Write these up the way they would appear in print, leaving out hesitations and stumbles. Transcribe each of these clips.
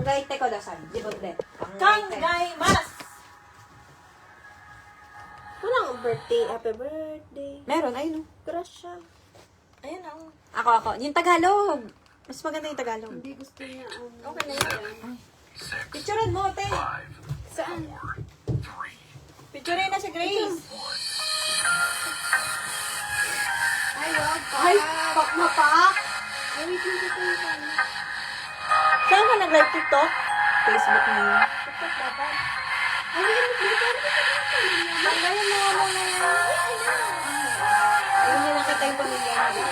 Panggay te ko dasan. Jibot de. Kangay mas! Walang birthday. Happy birthday. Meron, ayun. Crush siya. Ayan ako. Ako. Yung Tagalog. Mas maganda yung Tagalog. Hindi gusto niya. Okay na yan. Picturean mo, te. Saan? Picture na si Grace. Ay, wag pa. Ay, pak na pak. Ay, wait lang dito yung pan. Saan ka nag-live TikTok? Facebook na yun. TikTok dapat. Ay, wait lang dito. Tanggalin mo nga muna yan. Ayun yung nakita yung pamilya natin.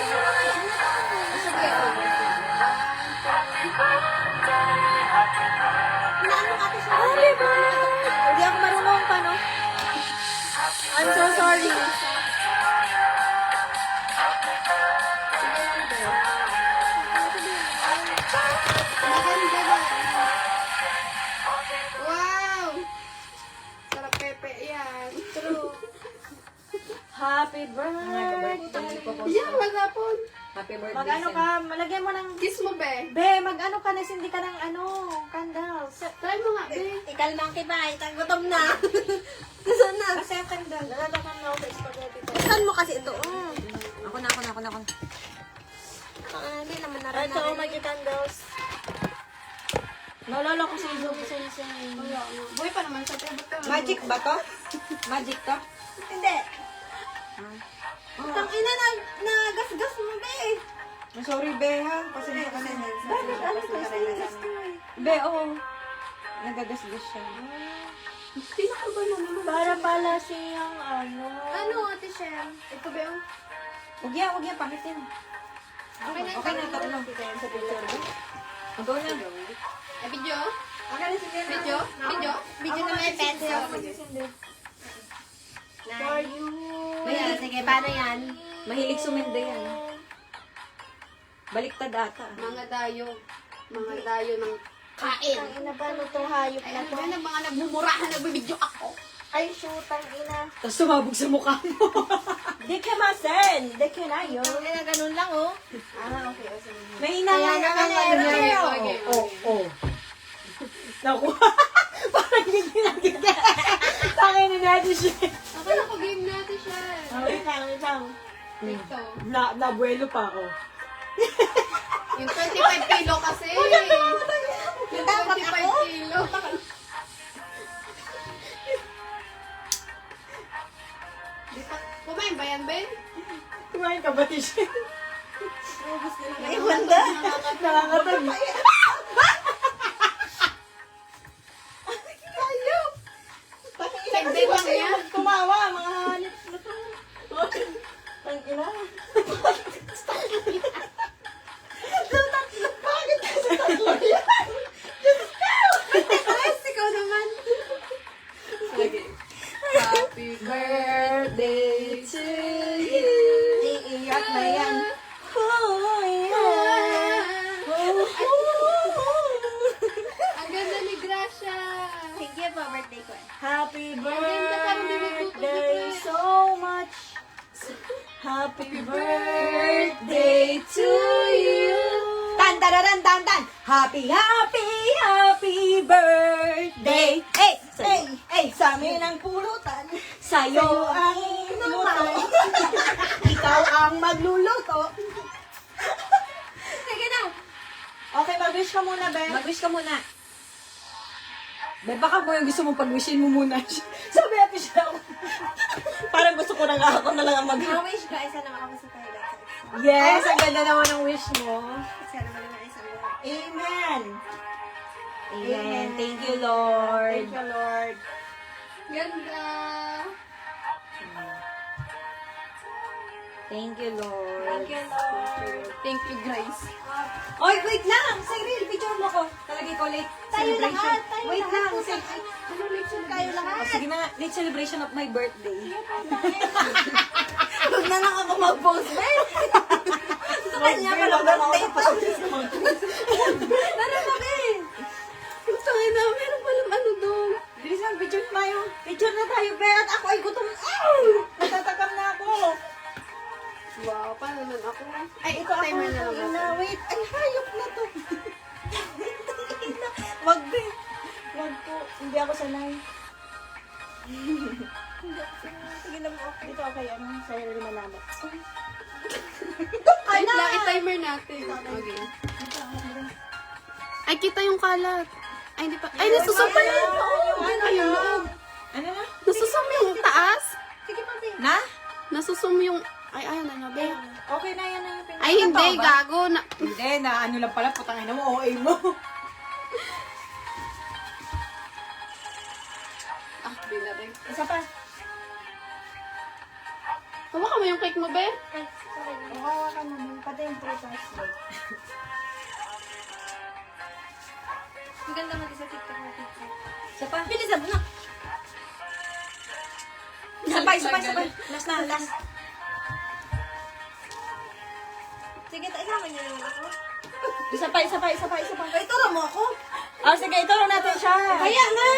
Happy birthday! Hindi ako marunong pa, no? I'm so sorry. Wow! Sarap pepe yan. True. Happy birthday. Yeah, wala po. Happy birthday. Mag-ano ka, malagyan mo ng... Kiss mo, be. Be, mag-ano ka na, hindi ka ng candles. Try mo nga, be. Ikalmang kita, gutom na. Saan na? Kasi ang candle. Nalalakan na ako sa spaghetti. Saan mo kasi ito? Ako na. Hindi naman naranan. Ito, mag-candles. Nalala ko sa iyo. Buhay pa naman sa table ka. Magic ba to? Magic to? Hindi. Tang ina na gas-gas mo, be. Sorry, be, ha? Pasensya ka na. Bakit? Ano to? Stainless to eh. Be, oo. Nagagasgas siya. Pinakaba naman. Para pala siyang Ano, Ate Shem? Ito ba yung... Huwag yan, pakitin. Okay na. Okay na, tatlo. Sa picture, be. Go na. Ay, video? Okay na si Jen. Video? Video? Video na may pencil. For you. Ayan, sige, paano yan? Mahilig sumende yan. Baliktad ata. Mga dayo. Mga dayo ng kain. Ang ina ba itong hayop na Ayan, to? ano mga nagmumurahan, nagbibidyo ako. Ay, shoot, ang ina. Tapos sumabog sa mukha mo. Dekimasen! Dekinayo. Ang ina, ganun lang, oh. Okay. Sige. May inangay ka na. Okay. Oo. Naku. Parang hindi nakita. Tangin na natin siya. Akala ko game natin siya. Wait lang. Ito. Nabuelo pa ako. Yung 25 kilo kasi. Yung 25 kilo. Di pa, kumain ba yan, Ben? Kumain ka ba, Tish? Ay, wanda. Nakakatag. Hindi lang yan. Kumawa, mga hanip na to. Ang ina. Bakit kasi tatlo yan? Yes, ikaw naman. Happy birthday to you. Iiyak na yan. Ang ganda ni Gracia. Thank you po, birthday ko eh. Happy ganda, parang birthday so much. Happy birthday to you. Tan tan tan tan tan. Happy birthday. Hey, sa amin ang pulutan. Sa'yo ang inuman. Ikaw ang magluluto. Sige na. Okay, mag-wish ka muna, Ben. Mag-wish ka muna. Be, baka mo yung gusto mong pag-wishin mo muna. Sabi natin siya ako. Parang gusto ko na nga ako na lang ang mag- Wish ka, isa naman ako sa kanila. Yes, ang ganda naman ng wish mo. Isa naman na isa naman. Amen. Amen. Thank you, Lord. Thank you, Lord. Ganda. Thank you, Lord. Thank you, Lord. Thank you, Grace. Oy, wait lang! Cyril, picture mo ko. Talagay ko late Tayo celebration. lahat, tayo Wait lahat. lang. Putang ina. Ano late tayo lahat? Oh, sige na, late celebration of my birthday. Huwag na lang ako mag-post, Ben. Sa kanya pa lang birthday pa. Ano ba, Ben? Gusto nga na, meron palang ano doon. Bilis lang, picture tayo. Picture na tayo, Ben. At ako ay gutom. Natatakam na ako. Wow, paano naman ako? Ay, ito ako. Timer na lang Ina, wait. Ay, hayop na to. Wag, be. Wag po. Hindi ako sanay. Sige lang po. Dito ako kay ano. Sa'yo rin malalo. Wait lang, i-timer natin. Okay. Ay, kita yung kalat. Ay, hindi pa. Ay, nasusum pa yun. Ay, yung loob. Ano na? Nasusum yung taas. Sige pa, babe. Na? Nasusum yung... Ay, ayaw na nga, be. Okay na yan na yung pinag- Ay, hindi, Ano ba? gago. Na... Hindi, na ano lang pala. Putangin mo, OA mo. Ah, binaring. Isa pa. Hawakan mo yung cake mo, be. Ay, sorry. Oo, ka naman. Pati yung prutas. Ang ganda mag-isa TikTok mo, TikTok. Isa pa. Bilisan mo na. Isa pa. Last na, last. Sige, isama niyo naman ako. Isa pa. Ay, turo mo ako. Ah, sige, itulong natin siya. Kaya nga!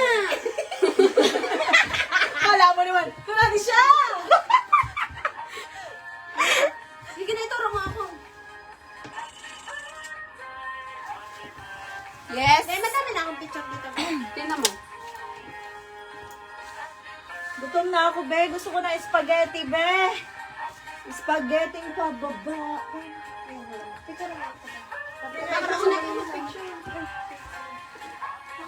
Kala mo naman. Ito natin siya. Sige na, ituro mo ako. Yes. Dahil madami na akong picture dito. Tingnan mo. Gutom na ako, be. Gusto ko na spaghetti, be. Spaghetti pa baba. Picture mo ako. Bakit ako natin yung picture?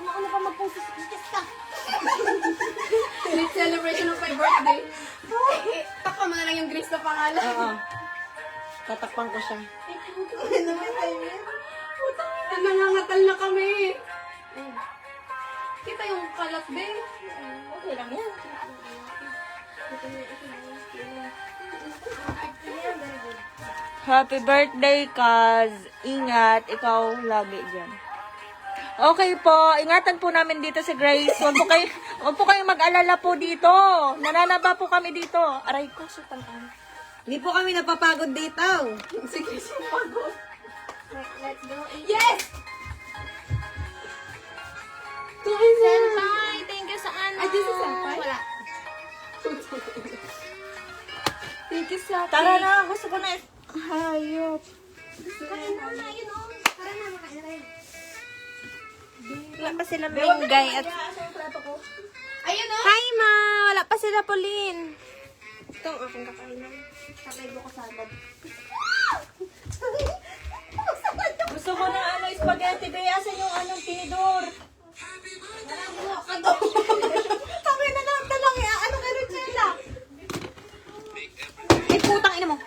Ano pa mag-post sa kiss ka? Next celebration of my birthday. Takpan mo na lang yung Grace na pangalan. Oo. Tatakpan ko siya. Ano naman tayo yun? Nangangatal na kami. Kita yung kalat, be. Okay lang yan. Happy birthday, Kaz. Ingat. Ikaw lagi dyan. Okay po. Ingatan po namin dito si Grace. Huwag po kayong mag-alala po dito. Nananaba po kami dito. Aray ko, sutang ka. Hindi po kami napapagod dito. Sige, pagod. Let's go. Yes! Senpai, thank you sa ano. Ay, this is senpai? Wala. Thank you, Sapi. Tara na. Gusto ko na. Hayop. Kain na, yun o. Tara na, makain na tayo. Wala pa sila Mingay at... Ayun, oh. Hi, Ma! Wala pa sila Pauline. Ito ang aking kakainan. Sabay ko salad. Gusto ko na ano, spaghetti. Bayasan yung anong tinidor. Kami na lang talang ya. Ano ka rin sila? Ay, putang ina mo.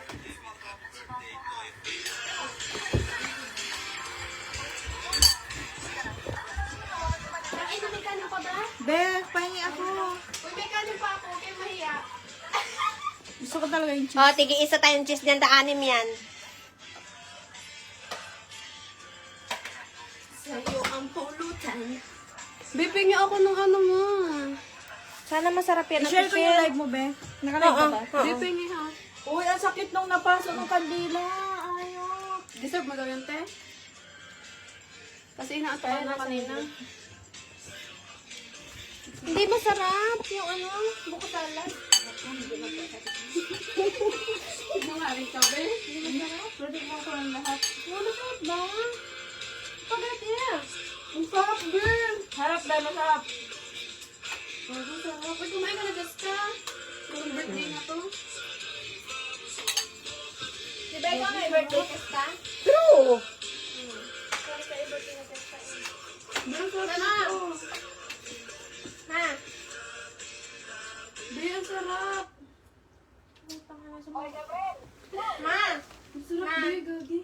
Ay, may kanin pa ba? Be, pahingi ako. Uy, may kanin pa ako. Kaya mahiya. Gusto ko talaga yung cheese. O, tige isa tayong cheese dyan. Daanim yan. Sa'yo ang pulutan. Biping niyo ako ng ano mo. Sana masarap yan. I-share ko yung live mo, Be. Nakalive ka ba? Biping niyo, ha? Uy, ang sakit nung napasok ng kandila. Ayaw. Deserve mo daw yun, te? Kasi inaatawa na kanina. Hindi masarap. Yung ano, buko salad. Nangaring ka, be? Pwede mo ako ng lahat. Wala ka ba? Spaghetti yan. Ang sarap, Be. Harap, Be. Masarap. Ang sarap. Uy, kumain ka na, Jessica. Yung birthday na to. Di ba ikaw may birthday ka? True. Sorry sa birthday na testa. Ang sarap Mama! na to. Ha? Be, ang sarap. Ma! Ang sarap, be, gagi.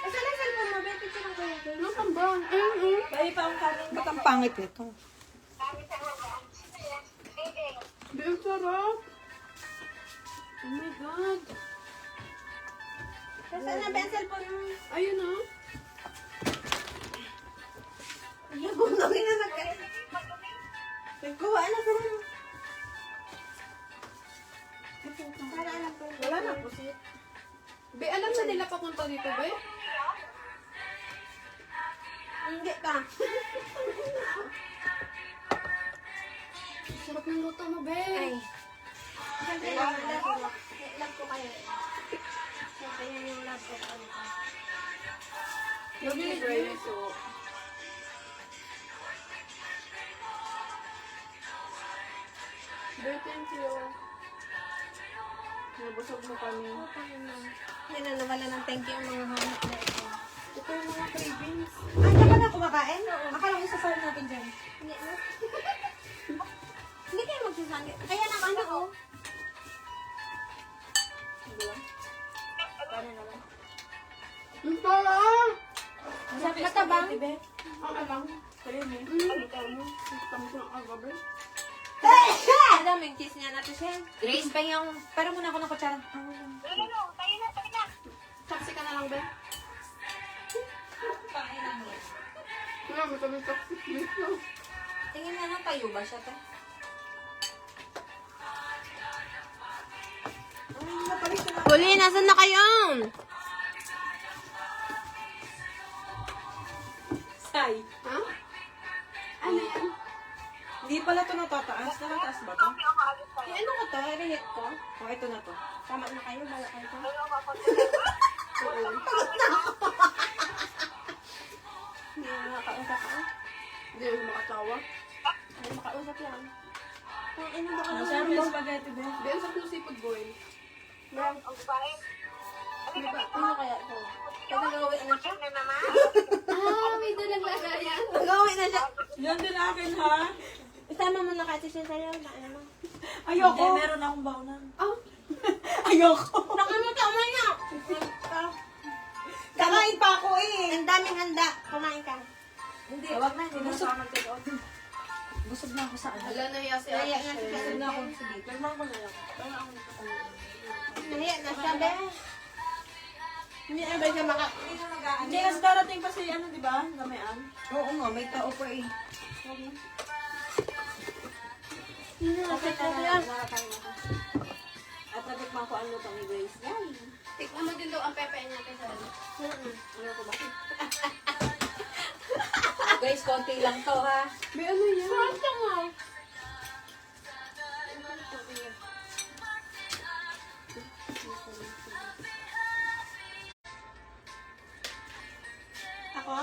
Asan ang cellphone mo? May picture ang kaya. Nasaan ba? Ayun, Kaya pa ang kanin. Ba't ang pangit ito? Be, ang sarap. Oh my God. Saan na ba ang cellphone mo? Ayun, oh. Nagundongin na nagkain. Nagkuha na ko na. Para alam ko. Wala na po siya. Be, alam na nila papunta dito, be? Hindi pa. Sarap ng luto mo, be. Ay. Siyempre lang, love ko kayo. Siyempre yun yung love ko. Love you, Grace. Very thank you. Nabusog mo kami. Hindi na nawala ng thank you ang mga hanap na ito. Ito yung mga cravings. Ay, ka ba na kumakain? Oo. Akala ko isasal natin dyan. Hindi na. Hindi kayo magsasali. Kaya naman ako. Ang parang! Matabang. Ang alang. Kaya mo. Ikaw mo. Gusto mo ng agabi. Madaming cheese niya natin siya. Grace, pa yung... Para muna ako ng kutsara. Taxi ka na lang, be. Wala, may kami taxi dito. Tingin nga lang tayo ba siya, te? Huli, nasan na kayo? Say. Ha? Ano yan? Hindi pala ito natataas. Natataas ba ito? Eh, ano ko to? Relate ko? O, ito na to. Tama na kayo, bala kayo to. Hindi na makausap ako. Hindi ako makatawa. Ay, makausap lang. Kung ano ba kayo? Masarap yung spaghetti, be. Be, ang sarap ng seafood boil. Ano ba? Ano kaya ito? Kaya nagawin na siya? Ah, may dalang lagayan. Nagawin na siya. Yan din akin, ha? Isama mo na kasi siya sa'yo. Ano mo? Ayoko. Hindi, meron akong baunan. Ah, Ayoko. Tama niya! Kakain pa ako eh. Ang daming handa. Kumain ka. Hindi, wag na. Hindi na sa akin take out. Busog na ako sa ano. wala na hiya si Nahiya Ate nga si Shell. Ate Busog na ako sa dito. Pero ko na lang. Nahiya na siya, be. Hindi na ba siya maka... Hindi, kasi darating pa si ano, di ba? Gamian. Oo nga, may tao pa eh. Okay, tara. Nakakain ako. At natikman ko ang luto ni Grace. Yay! Tikman mo din daw ang pepe niya, Ate Shell. Ano ko ba? Guys, konti lang to ha. Be, ano yan? Sarap siya nga. Ako?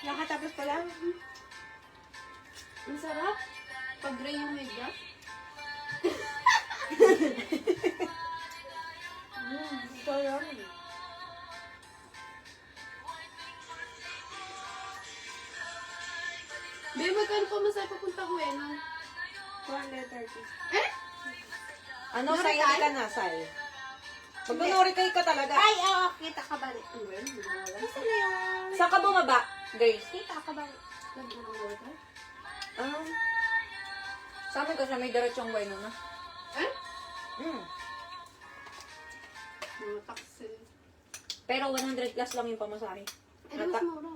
Nakatapos pa lang. Ang sarap. Pag gray yung mega. Ito yan. Be, magkano pa masaya papunta ko eh, no? 430. Ano, say ka na, say? Pag minoricay ka talaga. Ay, oo, kita ka ba? Well, hindi mo alam. Gusto na yung... Saan ka bumaba, Grace? Kita ka ba? Lagi na ng water. Sa amin kasi may diretsong bueno na. Eh? Hmm. Mga taxi. Pero 100 plus lang yung pamasahe. Eh, mas mura.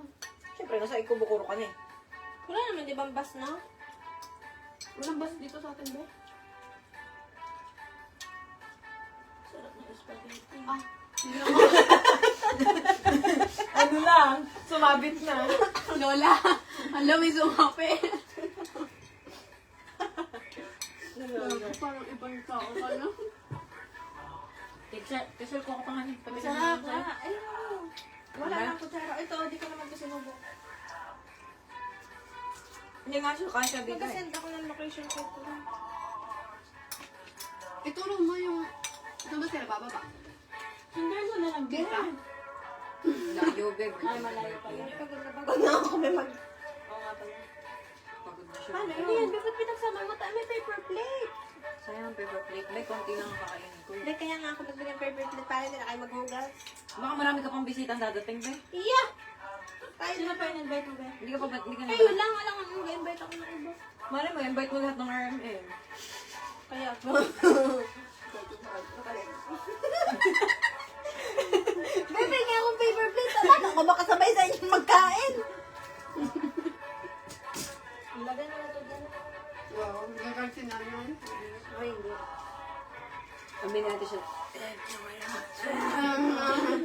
Siyempre, nasa Ikubukuro ka na eh. Wala naman, di ba, bus na? Walang bus dito sa atin, be. Sarap na spaghetti. Ah, hindi na Ano lang, sumabit na. Lola, alam, may sumapi. Parang ibang tao ka na. Kisel ko ako pa nga niya. Sarap na. Ayun. Wala nang kutsara. Ito, di ko naman kasi nubok. Hindi nga siya kaya sabi ka eh. Mag-send ako ng location ko ito. Ituro mo yung... Ito ba sila bababa? Hindi mo na lang Kita? Layo, beg. Ay, malayo pa yan. Pagod na ako may mag... Oo nga pala. Pagod na siya. Paano yun? Bakit pinagsama mo tayo? May paper plate. Sayang ang paper plate. May konti lang ang kakainin ko. Hindi, kaya nga ako nagbili ng paper plate para hindi na kayo maghugas. Baka marami ka pang bisitang dadating, be. Iya! Tayo na pa yung invite mo, be? Hindi ka pa ba? Hindi ka na Kayo lang, alam mo, nag-invite ako ng iba. Mali mo, invite mo lahat ng RMM. Kaya ako. Bebe, nga akong paper plate. Paano ako makasabay sa inyong magkain? Ilagay na ito dyan. Wow, gagansin na yun. Ay, hindi. Sabi natin siya.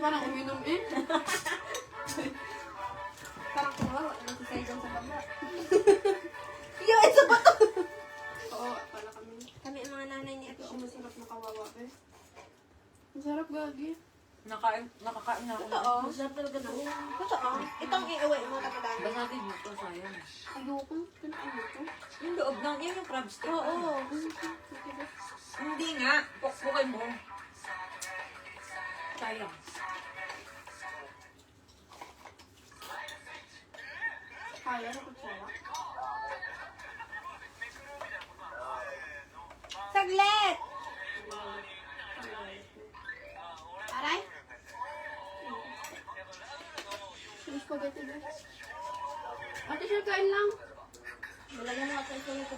Parang uminom eh. Parang kawawa. Nagsisay dyan sa baba. Yo, isa ba to? Oo, pala kami. Kami ang mga nanay ni Ate Ito, Shum. masarap na kawawa eh. Masarap gagi. Nakakain na ako. Oo. Masarap talaga na. Totoo. Itong iuwi mo tatadaan. Basagin mo to, sayang. Ayoko. Ayoko. Yung loob ng, yan yung crab stick. Oo. Hindi nga, pukpukin mo. Sayang. Kaya na kutsara. Saglit! Aray? Yung spaghetti ba? Ate, sure, kain lang. Nalagyan mo ako ito nito.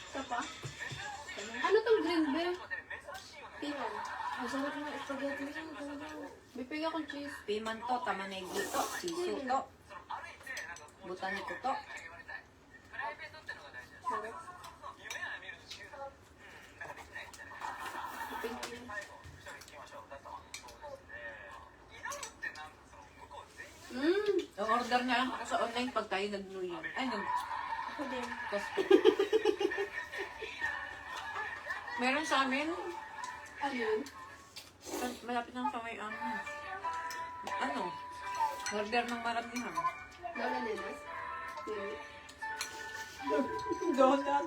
Isa pa? Ano tong green beer? Pinan. Ang sarap ng spaghetti niya. Bipig akong cheese. Piman to, tamanegi to, siso to. Butaniko to. O-order na lang ako sa online pag tayo nag-New Year. Ay, Ako din. Costco. Meron sa amin, Ano yun? malapit lang sa may ano, order ng maramihan. Lola Nenas? Yun. Donut.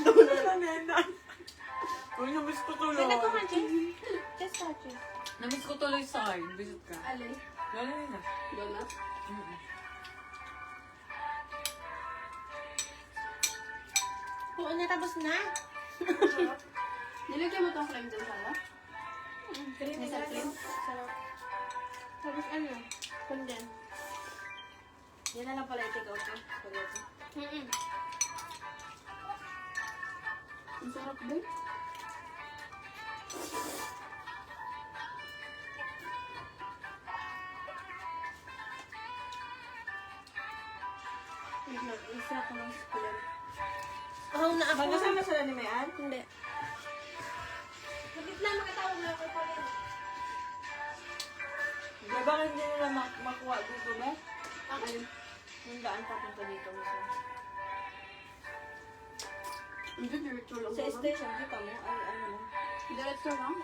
Donut na nena. Uy, namiss ko tuloy. Ganda ko nga, Jess. Just touch it. Namiss ko tuloy sa visit ka. Alin? Wala na. Donut? Oo, natapos na. Nilagyan mo itong cream dun, Sarah? Cream Nasa cream? Sarap. Tapos ano? Condensed. Yan na lang pala i-take out ko. Spaghetti. Ang sarap ba? Wait lang, isa ko ng spaghetti. Oh, na ako. Magkasama sila ni Mayan? Hindi. Magit na, makatawag na ako pa rin. Bakit hindi nila makuha dito ba? Ang Yung daan papunta dito. Hindi, diretso lang. Sa naman. station, kita mo? Ay, ano lang. Diretso lang.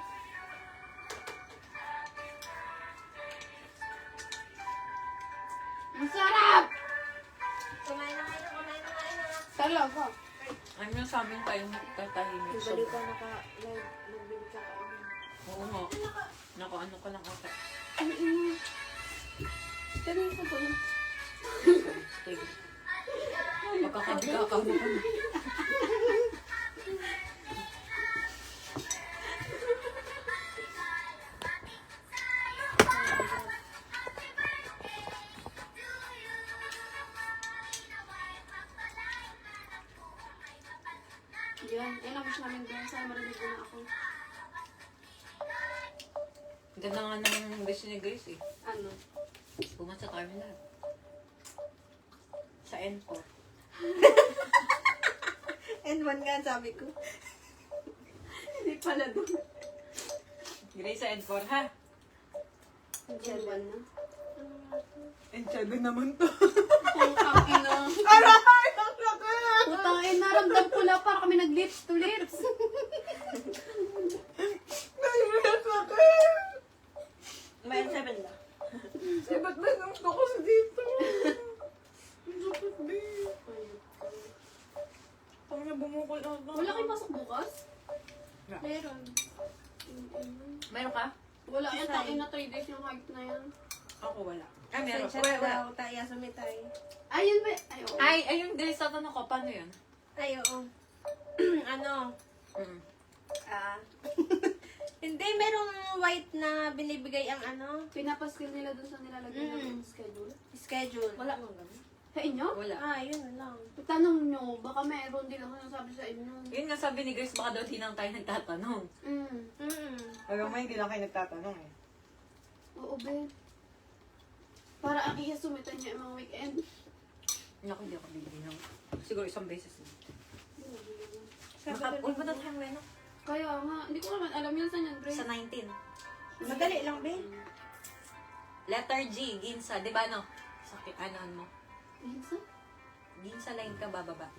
Ang sarap! Kumain na kayo, kumain na kayo. Talaga. Ano yung sa amin tayo tatahimik. Yung balik ka naka-live, nagbili ka ka. Oo nga. Naku, ano ka lang ata. Ang ino. Ganun ko ba? Sige. Magkakabiga ka mo. Yan. Yan ang wish namin doon. Sana marinig ko na ako. Ganda nga ng wish ni Grace eh. Ano? Pumunta sa terminal. Sa N4. N1 nga ang sabi ko. Hindi pala doon. Grace sa N4 ha? N1 na. N7 naman to. Putang ina. Aray! Ang sakit! Putang ina. Ramdam ko lang para kami nag-lips to lips. Ay, ang sakit! May N7 ba? Eh, ba't ba nang ko sa dito? Ang sakit, babe. Pag na bumukol ako. Wala kayo pasok bukas? Meron. Meron ka? Wala yan. Tangin na 3 days yung hype na yan. Ako wala. Ay, meron. Sensya na daw, taya sumitay. Ayun ba? Ay, oo. Ay, ayun, Grace, tatanong ko, paano yun? Ay, oo. Ano? Hindi, merong white na binibigay ang ano, Pinapaskil nila doon sa nilalagay ng schedule. schedule. Wala mo ganun. Sa inyo? Wala. Yun lang. Tanong nyo, baka meron din ako nasabi sa inyo. Yun nga sabi ni Grace, baka daw di lang tayo nagtatanong. Alam mo, hindi lang kayo nagtatanong eh. Oo, be. Para ang ihasumitan niya yung mga weekend. Naku, hindi ako bibili ng... Siguro isang beses. Sabi ko Huwag ba na tayo ano? Kaya nga, hindi ko naman alam yun saan yan, Grace. Sa 19. Madali lang, be. Letter G, Ginsa. Di ba ano? Sakit, ano mo? Minsan? Ginsa line ka, bababa.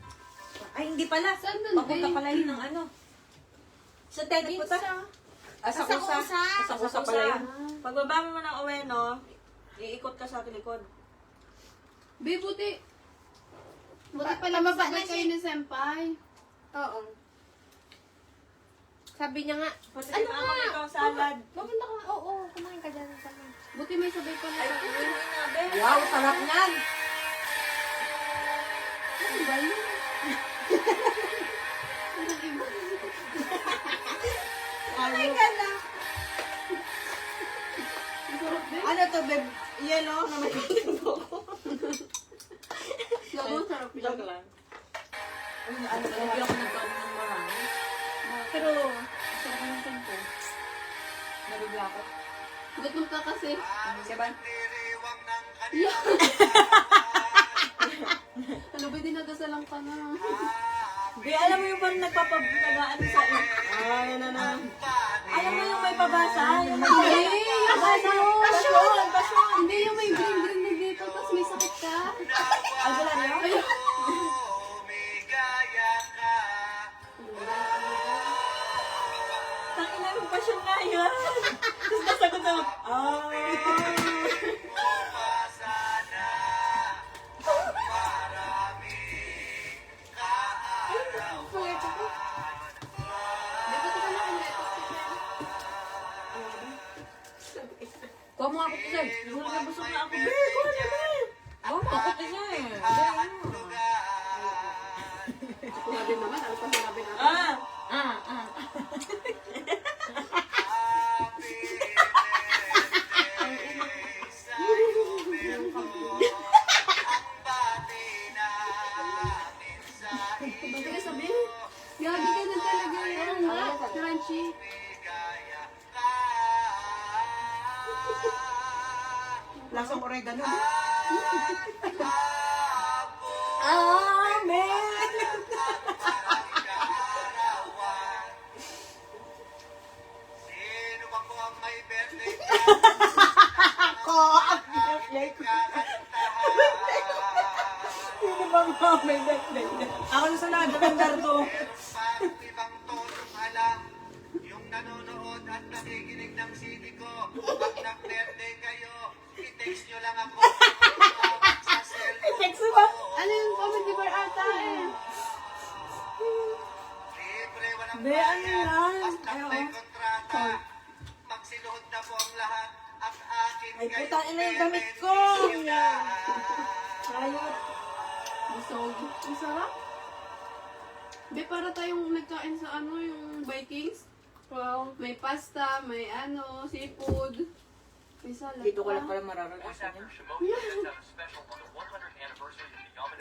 Ay, hindi pala. Saan dun, Papunta be? pala yun ng ano. Sa Teddy po Sa kusa pala yun. Pagbaba mo ng Ueno, iikot ka sa likod. Be, buti pala masabay kayo ni Senpai. Oo. Sabi niya nga, Pati ano ako ikaw salad. pumunta ka nga. Oo, kumain ka dyan. Buti may sabay pala kayo. Wow, sarap niyan. Ano ba yun? Ay, ka na. Ang sarap, be. Ano to, babe? Yellow na may konting buko. Labo, sarap yun. Joke lang. Ano, hindi ako nagkaroon ng marami. Pero, sarap ng tempo. Nabigla ako. Gutom ka kasi. Diba? Ano ba, dinadasalang ka na. Di, alam mo yung parang nagpapagagaan sa ay, na. Alam mo yung may pabasa? Yung may pabasa. Pasyon. Hindi yung may green na dito, tapos may sakit ka. Albularyo? Ayun. Tangina yung pasyon nga yun. Tapos nasagot sa Kuha mo ako to, busog na ako. Be, kuha na, be. Kuha mo ako to niya eh. Sinabi naman, ano pa sinabi natin? Ba't ka sabihin? Gagi ka na talaga yun. Crunchy. Lasang oregano. Amen! Sino ba po ang may birthday? Ako, ang birthday ko. Sino ba mga may birthday na? Ako na sa nagagandar to. Parang ibang tonong alam yung nanonood at nakikinig ng CD ko. Pag nag-birthday kayo, i-text nyo lang ako sa cellphone Text mo ba? Ano yung comedy bar ata eh? Libre, walang Be, ano bayad. yan? Basta may kontrata. Magsiluhod na po ang lahat. Ang akin Ay, kayo puta, ina yung damit ko. Ayot. Busog. Ang sarap. Be, para tayong nagkain sa ano, yung Vikings. Wow. May pasta, may ano, seafood. May salad. Dito ko lang pala mararanasan yan.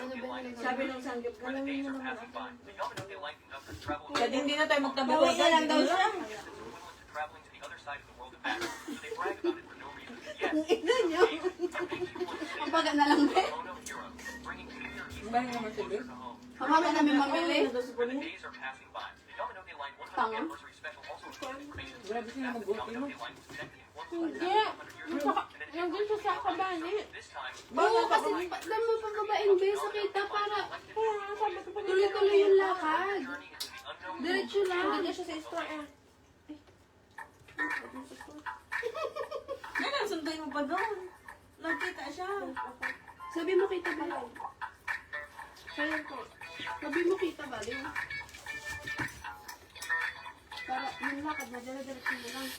Ano ba nilagay? Sabi ng sanggip, alamin mo naman ako. Pwede hindi na tayo magtabi. Bawi na lang daw siya. Ang baga na lang, be. Ba naman si Liz? Mamaya namin mamili. Tanga. Grabe sila mag-ulti mo. Hindi. Nandun siya sa kabani. Oo, kasi ba't mo pagbabain, be, sa kita para tuloy-tuloy yung lakad. Diretso lang. Nandun siya sa store eh. Yan ang sunday mo pa doon. Nagkita siya. Sabi mo kita ba? Kaya po. Sabi mo kita ba? Para yung lakad na dire-diretso mo lang.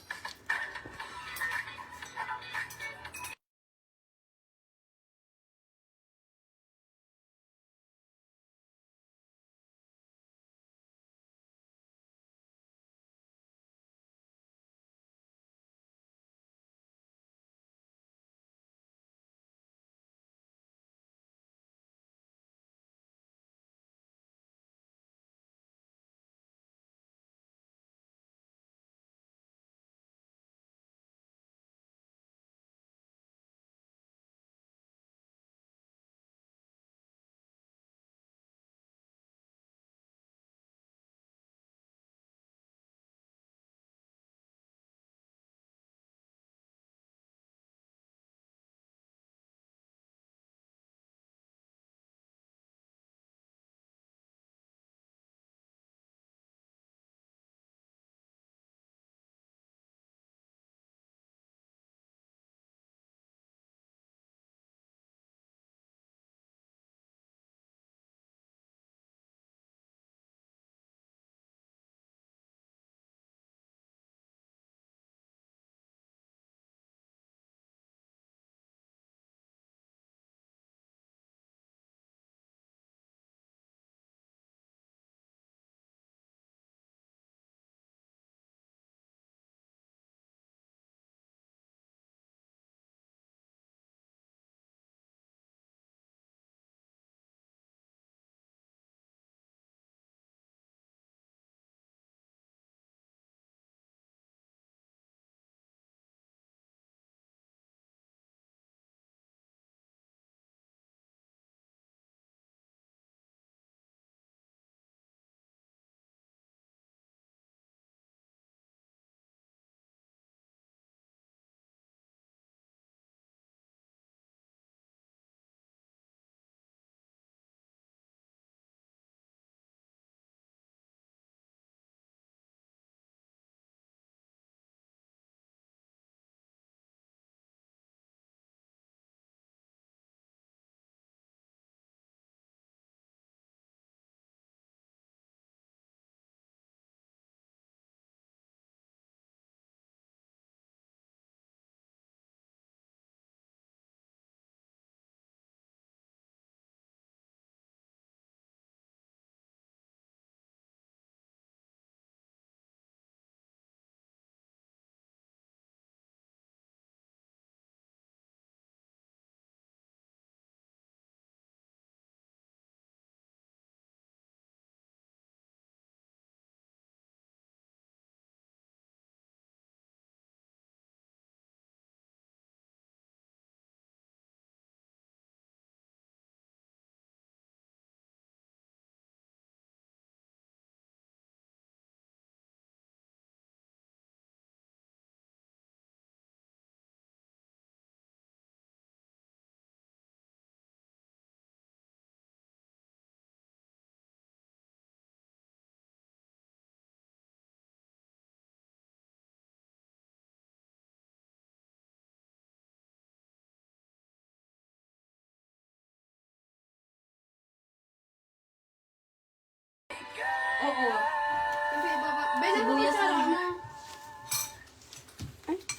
Yes na.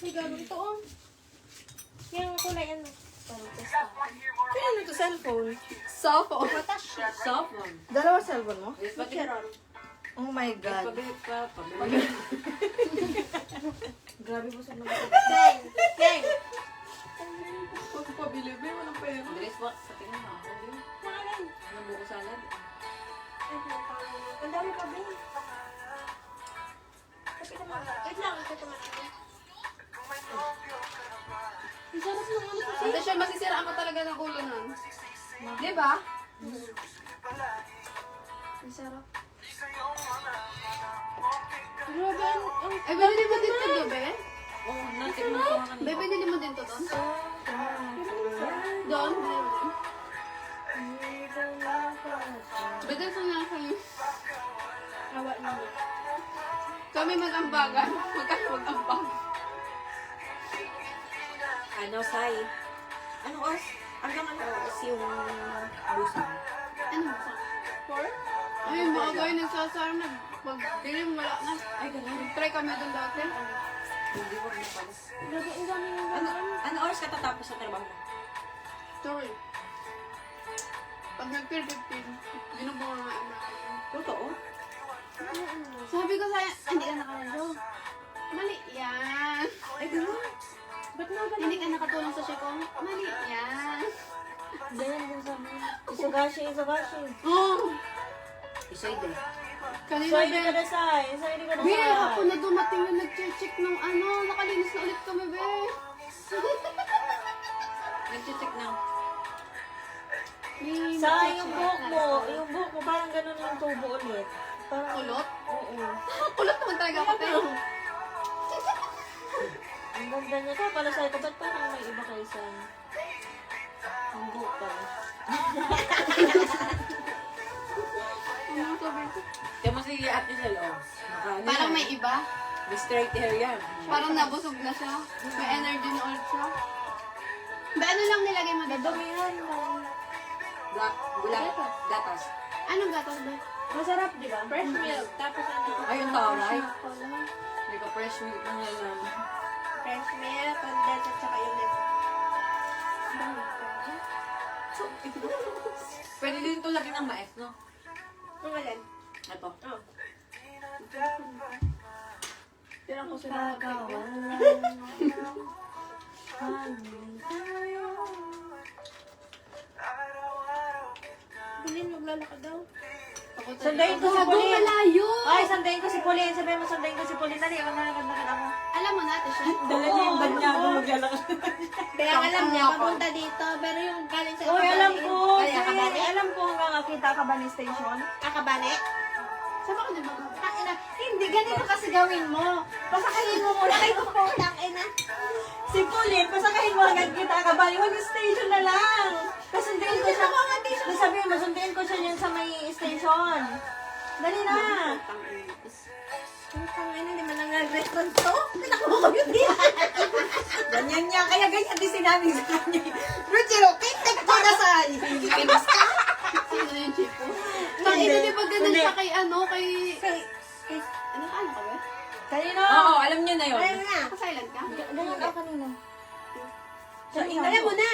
May gano'n ito, oh. Yung kulay, ano? Kaya ano to, cellphone? Cellphone. Cellphone. Dalawa cellphone mo? Yes, pati. Oh my God. Pabili ka. Pabili. Grabe mo sa mga... Keng! Keng! Huwag pabili, be. Walang pera. Dress box. Sa tingin mo ako, be. Anong buko salad? Ang dami pa, Ben. Wait lang, ito naman. Ang sarap ng ano kasi. Ate siya, masisiraan ka talaga ng ulo nun. Di ba? Ang sarap. Grabe, ang... Ay, binili mo din to, do, be? Oh, natikman ko nga Be, binili mo din to doon? Doon? Binili mo din? Betul sa nga kayo. Awa naman. Kami mag-ambagan. Magkano mag-ambag? Ano, Sai? Anong oras? Hanggang ano oras yung busang? Ano ba? Four? Ay, mga kayo nagsasara na. Pag-dilim, wala na. Ay, ganun. Try kami doon dati. Hindi ko rin pala. Grabe, ang dami ng Ano oras ka tatapos sa trabaho mo? Story. Pag nag-15, binubuo nga ang mga. Totoo? Sabi ko sa'yo, hindi ka nakalalo. Mali yan. Ay, ganun. Ba't mo ba? Hindi ka nakatulong sa chef ko. Mali yan. Ganyan din sa amin. Isagashi, isagashi. Oh, Isoy din. kanina Sorry ka be. na, Sai. Sorry ka na, Be, Sai. hapon na dumating yung nag-check ng ano. Nakalinis na ulit kami, be. Nag-check ng... May Sai, nag-check yung siya. buhok mo. Yung buhok mo, parang ganun yung tubo ulit. Parang, Kulot? oo. Kulot naman talaga ako, te. Ang ganda niya. Kaya pala Sai ko, ba't parang may iba kayo sa... Ang buhok pa. Ano sabi ko? Kaya mo si Ate Sel, oh. Parang may iba. May straight hair yan. Parang nabusog na siya. May energy na ulit siya. Ba, ano lang nilagay mo dito? Damihan mo. Black, gatas. Anong gatas ba? Masarap, di ba? Fresh milk. Tapos ano? Ayun, taray. Wala. Hindi ka fresh milk na yan. Fresh milk, condensed, at saka yung milk. Pwede din ito lagyan ng mais, no? Ang alin? Ito. Oh. Tirang ko sila. Bilin, maglalakad daw. Sandayin ko si Gago, Pauline. malayo! Ay, sandayin ko si Pauline. Sabihin mo, sandayin ko si Pauline. Dali, ako na nagandakad ako. Alam mo natin siya. Dala niya yung bag niya ako maglalakad. Kaya alam niya, papunta dito. Pero yung galing sa Uy, alam ko. Ay, Akabane? Alam ko hanggang nakita ka ba ni station? Akabane? Saan ba ka din ba? Ina, hindi, ganito kasi gawin mo. Pasakayin mo muna kay putang ina. Si Pauline, pasakahin mo hanggang kita ka ba? Yung station na lang. Kasunduin ko siya. Kung sabihin mo, sunduin ko siya yan sa may station. Dali na. Putang ina, hindi man lang nag-respond to. Pinakuha ko yun din. Ganyan niya, kaya ganyan din sinabi sa kanya. Rugero, kitek ko na sa Pinas ka. Sino na yung chipo? Nakita di ba ganun Hindi. siya kay ano, kay... Ano ka ba? Kanino? Oo, alam niyo na yun. Alam na. Naka-silent ka? Ganyan ako kanino. Sa Alam mo na.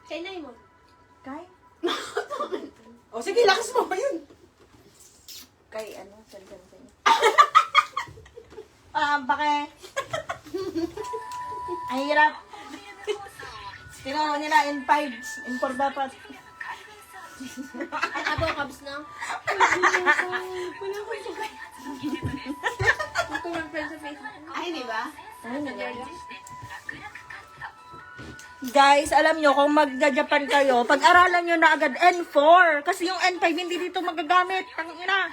Kay Nay mo. Kay? O sige, lakas mo ba yun? Kay ano? Salisan sa'yo. Pake. Ay, hirap. Tinuro nila in 5. In 4 dapat. Abo, kabs na. Ito ng friend sa Facebook. Ay, di ba? Guys, alam nyo, kung magja-Japan kayo, pag-aralan nyo na agad N4. Kasi yung N5 hindi dito magagamit. Tangina.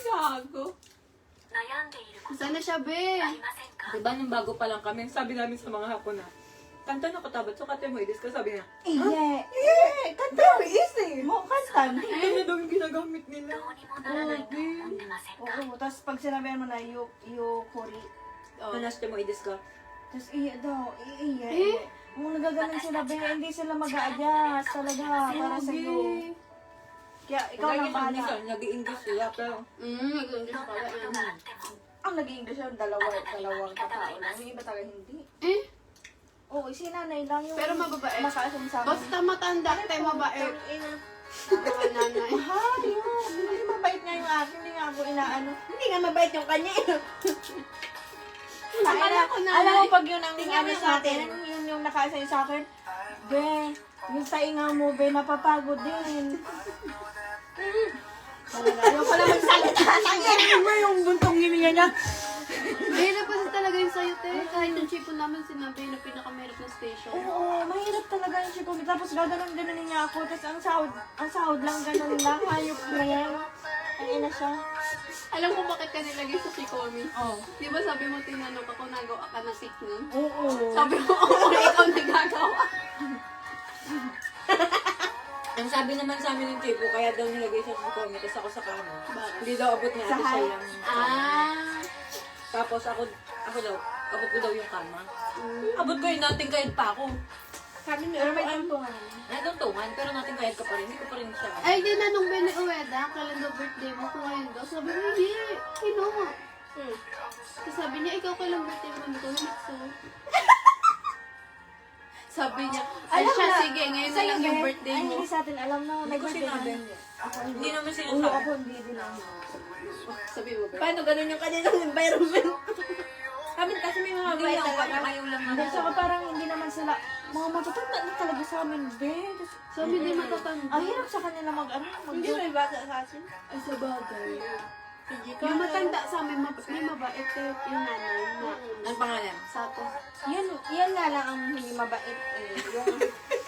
Gago. Sana siya, be. Diba nung bago pa lang kami, sabi namin sa mga hapon na, kanta na katabat, so kanta mo idis ka, sabi niya, Iye. Kanta. Easy. Mo, kanta. ito na daw yung ginagamit nila. Oo, tapos pag sinabihan mo na yukuri, Tanas mo idis ka. tapos iya daw, iya. Kung nagaganon sila, be, hindi sila mag-a-adjust talaga para sa iyo. Kaya ikaw na bahala. Nag-i-English sila, pero Nag-English pala. Ang nag-English yung dalawang katao lang. Yung iba talaga hindi. Eh? Oo, si nanay lang yung Pero mababait. nakaasin sa akin. Basta matanda, tayo mabait. Nanay. Mahal yun. Hindi mabait nga yung akin. Hindi nga ako inaano. Hindi nga mabait yung kanya. Akala ko nanay. Alam mo pag yun ang Tingnan ano mo sa sa atin, yun yung nakaasin sa akin. Be, yung tainga mo, be, napapagod din. Talaga, ayaw pala magsalita. Tangirin mo yung buntong hininga niya. Mahirap kasi talaga yung sayo, te. Kahit yung chipon namin sinabi na pinakamahirap na station. Oo, mahirap talaga yung chikomi. Tapos gaganon niya ako. Tapos ang sahod lang ganon lang. Hayop na yan. Ang ina siya. Alam ko bakit ka nilagay sa Shikomi? Oo. Di ba sabi mo tinanong ako nagawa ka na sick nun? Oo. Sabi mo, oo, ikaw nagagawa. ang sabi naman sa amin ng Chipo, kaya daw nilagay siya sa comment, tapos ako sa kama. Hindi daw abot niya, Sa ate siya height? lang. Ah. Tapos ako abot ko daw yung kama. Abot ko yun, nating kahit pa ako. Sabi niyo, pero may tuntungan. Naduntungan, pero nating kahit ka pa rin, hindi ko pa rin siya. Ay, di na nung Bene Ueda, kailan daw birthday mo ko ngayon daw. Sabi ko, hindi, kinuha. So, sabi niya, ikaw kailan birthday mo? Sabi ko, so. Sabi niya, ay Alam siya, na, sige, ngayon na sa'yo, lang yung be, birthday ay, mo. hindi sa atin alam na Hindi ko nag-birthday sinabi. ka. Ako hindi. Hindi naman Oo, sinasabi. ako hindi din ako. Sabi mo, ba? Paano ganun yung kanilang environment? Kami kasi may mga Hindi bait lang, talaga. kayo lang Hindi, naman. saka parang hindi naman sila, mga matatanda na talaga sa amin, be. Tas- Sabi niya matatanda. Ang hirap sa kanila Hindi may bata sa atin. Ay, sa bagay. Yung matanda sa amin, may mabait eh, yung nanay na. Ang pangalan? Sato. Yan nga lang ang hindi mabait eh. Yung,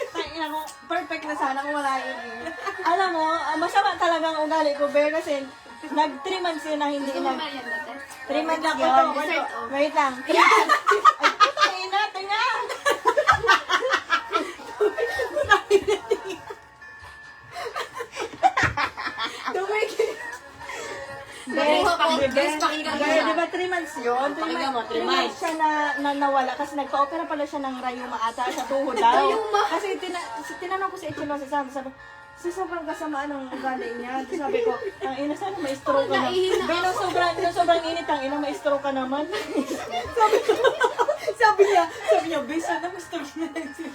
tangina ko, perfect na sana kung wala yun eh. Alam mo, masama talaga ang ugali ko, be, kasi nag 3 months yun na hindi Gusto mo nag... merienda, te? 3 months Wait lang, yun. dessert, oh. Wait lang. Yan! Ay, putang ina, tinga! Guys, pakinggan mo Di siya. ba 3 months yun? Pakinggan mo, 3 3 months months. siya na nawala kasi nagpa-opera pala siya ng rayuma ata sa tuhod daw. Kasi tinanong ko si Ichino, sabi, sa sobrang kasamaan ng ugali niya. Tapos sabi ko, ang ina, sana ma-stroke ka na. Pero nung sobrang init, ang ina, ma-stroke ka naman. sabi niya, bes, sana ma-stroke na lang siya.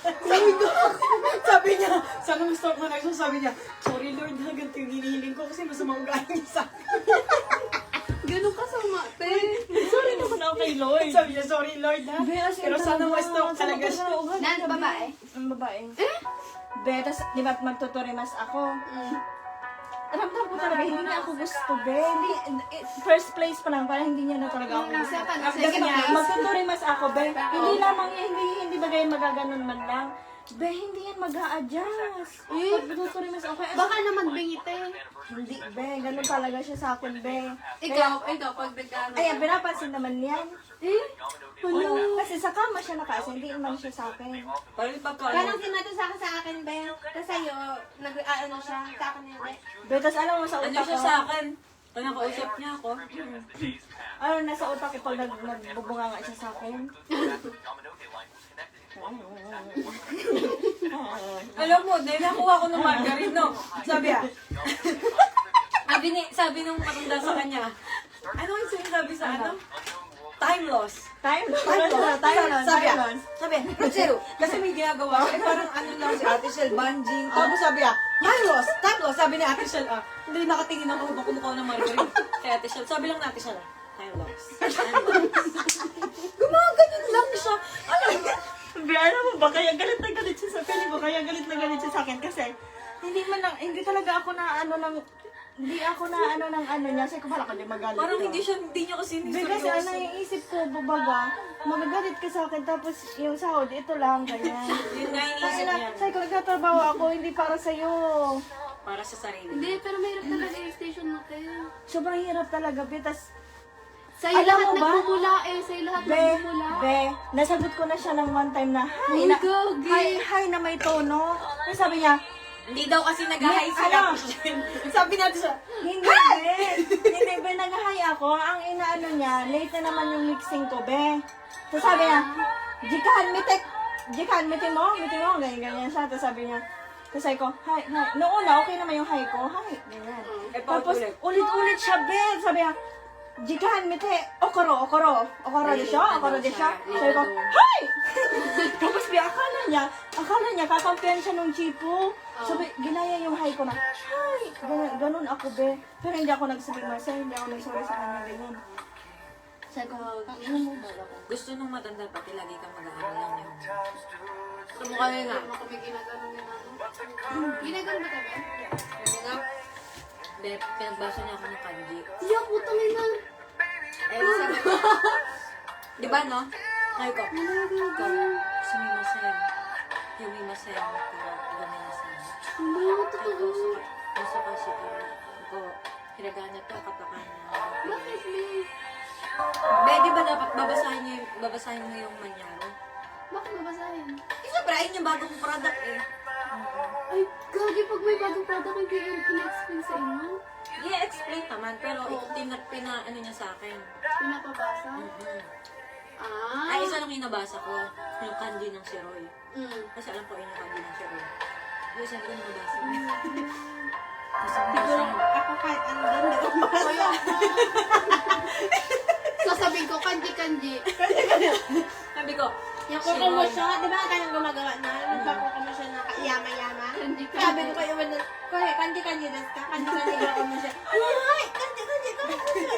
sabi niya, sana ma-stroke na lang siya. Sabi niya, sorry Lord, ganito yung hinihiling ko kasi masama ugali niya sa akin. Ganun ka sama, te. Sorry naman ako kay Lord. Sabi niya, sorry Lord ha. Pero sana ma-stroke talaga siya. Nan, babae? Ang babae. Be, tas, di ba magtuturimas ako? Ramdam ko talaga, hindi niya ako gusto, be. First place pa lang, parang hindi niya na talaga ako gusto. Kasi niya, magtuturimas ako, be. Hindi lamang niya, hindi bagay magaganon man lang. Be, hindi yan mag-a-adjust. Pag magtuturimas ako, Baka naman bingite. hindi, be. Ganun talaga siya sa akin, be. Ikaw, pag nag-ano. Ay, pinapansin naman yan. Eh? Oo, kasi sa kama siya nakaasa, hindi naman siya sa akin. Parang Parang sinato sa akin, Ben. Tapos sa'yo, nag-ano siya, sa akin hindi. Be, tas alam mo sa Ano utak siya ko, sa akin? Kaya nakausap niya ako. ano, nasa utak ko pag nagbubunga nga siya sa akin. Alam mo, dahil nakuha ko ng margarine, no? Sabi nung matanda sa kanya, ano yung sinasabi sa ano? Time loss. Time loss. Sabi, Rochero, kasi may ginagawa siya, parang ano lang si Ate Shell, bungee. Tapos sabi niya, time loss. Sabi ni Ate Shell, hindi nakatingin ako, baka kumukha ng margarine. Kay Ate Shell, sabi lang natin siya, time loss. Gumaganon lang siya. Alam mo ba, kaya galit na galit siya sa feeling ko, kaya galit na galit siya sa akin kasi hindi talaga ako na ano ng ano niya, kasi kumala ko di magalit. Parang ko. hindi niya kasi Hindi kasi ano yung isip ko, babaga, magagalit ka sa akin, tapos yung sahod, ito lang, ganyan. Yun nga yung isip niya. Sabi ko, nagtatrabaho ako, hindi para sa'yo. Para sa sarili. Hindi, pero mahirap talaga yung station mo, te. Sobrang hirap talaga, Bitas. Sa'yo Alam lahat mo ba? nagmumula eh. Sa'yo lahat nagmumula. Nasagot ko na siya ng one time na, Uy, gagi. hi na may tono. Tapos sabi niya, Hindi daw kasi nag-high Ano? sila. Sabi natin siya, hindi, be, nag-hi ako. Ang inaano niya, late na naman yung mixing ko, be. Tapos sabi niya, Jikan, mitin mo, ganyan siya. Tapos sabi niya, Tapos sabi ko, hi, hi. Noong una, okay naman yung hi ko. Hi. Ganyan. Eh, Tapos, paulit. ulit-ulit siya, Ben. Sabi niya, Jikan, mite, okoro. Okoro de siya, okoro de siya. Sabi ko, hi! Tapos, akala niya, kakampihan siya nung chipo. Sabi, ginaya yung hi ko na, hi! Ganun ako, be. Pero hindi ako nagsabi, Marcel, hindi ako nagsabi sa kanya, ganyan. Sabi ko, ano mo ba ako? Gusto nung matanda pati lagi kang mag-aaral lang yun. Sumukha nga. Hindi mo kami ginagano niya na. Ginagano ba kami? Kasi nga, pinagbasa niya ako ng kanji. Iya, putang ina. Eh, sabi ko, di ba no? Sabi ko, sumimasen. Yumimasen. Gamimasen. Hindi, totoo. Gusto kasi ko, hiragana to, katakan na. Bakit, May? Be, di ba dapat babasahin mo yung manyano? Bakit mabasahin? Eh, syempre, ayun yung bagong product eh. Ay, gagi, pag may bagong product, hindi ko in-explain sa inyo. I-explain naman, pero ano niya sa akin. Pinapabasa. Mm-hmm. Ah. Ay, isa lang yung nabasa ko, yung kanji ng si Roy. Mm. Kasi alam ko yun yung kanji ng si Roy. Yung isa lang yung nabasa ko. Tapos ang basa niya. Ako kahit ano din, hindi ko mabasa. Sasabihin ko, kanji-kanji. Sabi ko, Yung si kuko mo Roy. siya, di ba kayang gumagawa na? Yung kuko mo siya na yama-yama. Kanji-kanji. Sabi ko kayo, kuya, kanji-kanji desu ka? Kanji-kanji kuko mo siya. Ay, kanji-kanji kuko mo siya.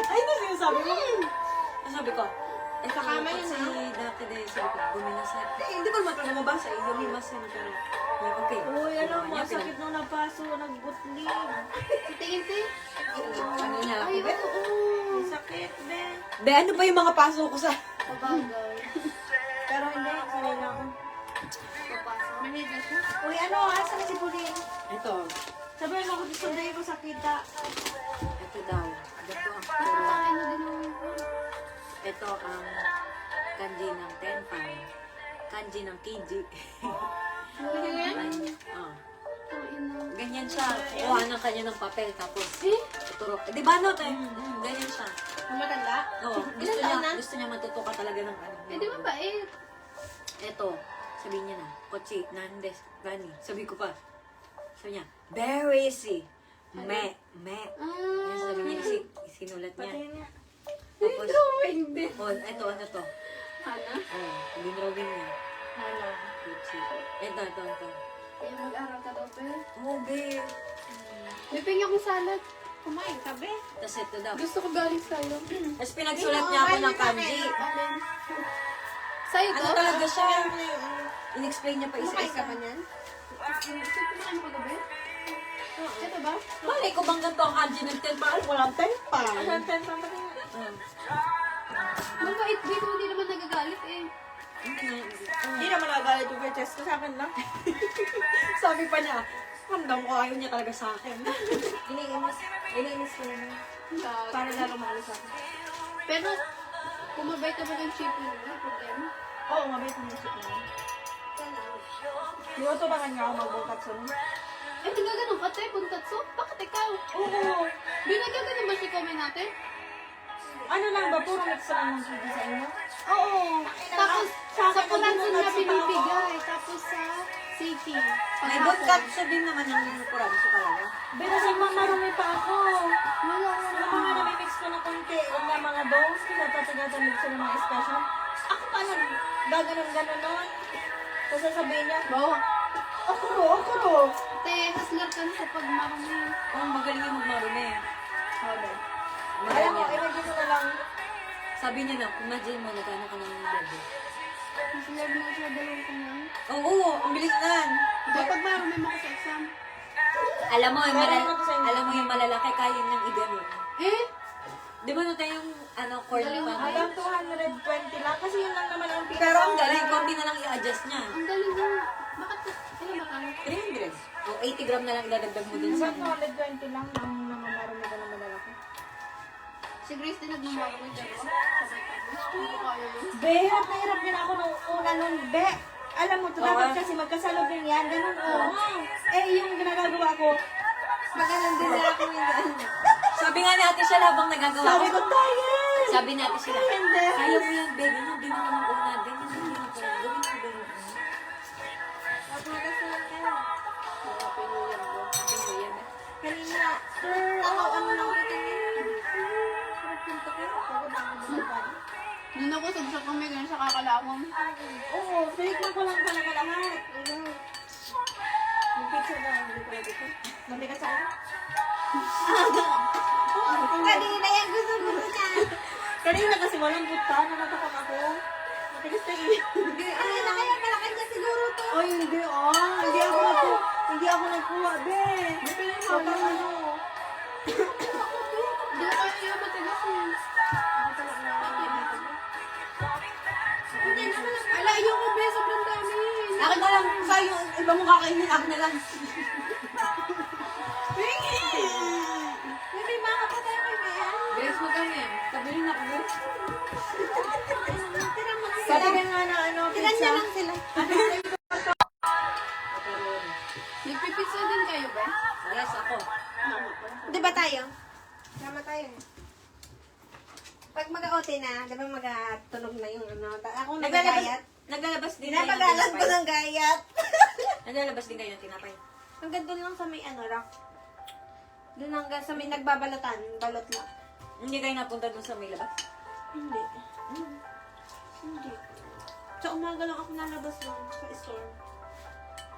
Ay, na sinasabi mo. Sabi ko, eh, Pakama yun, si dati din, sabi ko, buminasan. Eh, hindi ko naman talaga mabasa, eh, yumimasen, pero, yeah, okay. Uy, ano, Ginawa niya, masakit nung napaso, nagbutling. Tingin, ting. Ano niya, Ay, be? oo. Sakit, Ben. Be, ano ba yung mga paso ko sa... Kabagay. Pero hindi, sanay na ako. Papasa. Manigil siya. Uy, ano, asan na si Pauline? Ito, Sabi mo, sunday ko sa kita. ito daw. Ito ang Putang ina, dinawin ko. ito ang kanji ng tenpan. Kanji ng kiji. Oh. Putang ina. Ganyan siya. Kuha ng kanya ng papel, tapos Eh? ituro. Eh, di ba no, tayo? Ganyan siya. Ang matanda? Oo, Ilan taon na? gusto niya matutuka talaga ng ano. Eh, di ba ba eh? Ito, sabi niya na, Kochi, Nandes, Gani. Sabi ko pa, sabi niya, very easy. Me. Yan, sabi niya, sinulat niya. Tapos, oh, ito, ano to? Hana? Oh, dinrawing niya. Ano? Kochi. Ito. Kaya mag-aral ka daw, pe. Oh, babe. May pingin akong salad. Kumain ka, be? Tapos ito daw. Gusto ko galing sa'yo. Tapos pinagsulat niya ako ng kanji. Alin? Sa'yo to? Ano talaga siya? Ano na yung ano? In-explain niya pa Kumain isa-isa. ka ba niyan? Saan kumain mo kagabi? Ito ba? Malay ko bang ganito ang kanji ng tenpan? Walang tenpan. Asan, ten pa ba tingin? Mabait din, hindi naman nagagalit eh. Hindi naman nagagalit yung chest ko sa akin lang. Sabi pa niya, ramdam ko ayaw niya talaga sa akin. Iniinis ko naman. Para lalo maalis ako. Pero, kung mabait ka ba ng chip mo, wala problema. Oo, mabait naman siya naman. Luto ba kanya ako magbukat sa nun? Eh, nagaganon ka, te, puntatso? Bakit ikaw? Oo. Binagaganon ba si Komen natin? Ano lang ba? Puro mix lang ng sugi sa inyo? Oo. Tapos, sa sa akin, pulanson niya nag-donuts pa binibigay. Tapos sa Seiki. May bootcatso din naman ang kuranso talaga. Pero sa mga marumi pa ako. Wala, Yung mga namimix ko na konti, yung mga dolls, tinatatigatamig sila mga special. Ako pa lang, gaganon-ganon nun. Tapos sasabihin niya, Bawa. ako. Te, haslar ka na sa pagmarami. Oh, magaling yung magmarumi. Sabi. Alam Magaling mo, yan. imagine mo na lang, Sabi niya na, imagine mo, nagano ka ng bebe. Haslar mo siya dalawang kanyang. Oo, ang bilis nan. Kapag marami mo ko sa exam. Alam mo, Meron yung malalaki, kaya niyang iganon. Eh? Di ba natin yung, corn Galing pa? alam 220 lang, kasi yun lang naman ang pinaka. Pero ang galing, konti na lang i-adjust niya. Ang galing mo. Bakit? Ano ba tayo? 300. O 80 gram na lang idadagdag mo dun sa Ba't 220 lang ang namamarumi ka ng malalaki? Si Grace din nagmamarami dalawa. Sabay kami. Hindi ko kaya yun. Be, hirap na ako nung una nun, be. Alam mo, to dapat kasi magkasalog rin yan, ganun Eh, yung ginagagawa ko, maganon din na ako yung Sabi nga natin siya habang nagagawa Sabi ko, tayo! Sabi natin sila, Hindi. kaya mo yan, baby, yung ginawa ng una, ganyan, gawin mo, baby. Huwag magasalan kayo. na. Takaw, ano lang ko tingin. Sarap yung takay. Pagkabago mo pa. Yun ako, sabsak kami, ganun siya kakalawang. Oo, fake mo ko lang talaga lahat. Yung pizza na, hindi ko lang dito. Mabigat sa akin. Kanina yan, gusto niya. Kanina kasi walang buta, natatakot ako. Matigas na Ano na kaya, malakan niya siguro to. Ay, hindi Hindi ako nagkuha, be. Sobrang ano. Hindi ko kaya yung matigas yun. Ala, ayoko, be, sobrang dami. Akin na lang, sa'yo, iba mo kakainin, akin na lang. May mga pa tayo, may mayan. Bes, magkano yan? Sabili na ako, bes. Tira mo na sila. Sabi nga na ano, Tiran niya lang sila. Nagpipizza din kayo, be? Yes, ako. Di ba tayo? Sama tayo. Pag mag-OT na, di ba mag-tunog na yung ano. Ako nagagayat. Naglalabas din kayo ng Pinapagalan ko tinapay. ng gayat. Naglalabas din kayo ng tinapay. Hanggang doon lang sa may ano, rock. Doon hanggang sa may nagbabalotan. Balot lang. Hindi kayo napunta dun sa may labas? Hindi. Hindi. Sa umaga lang ako nalabas lang sa store.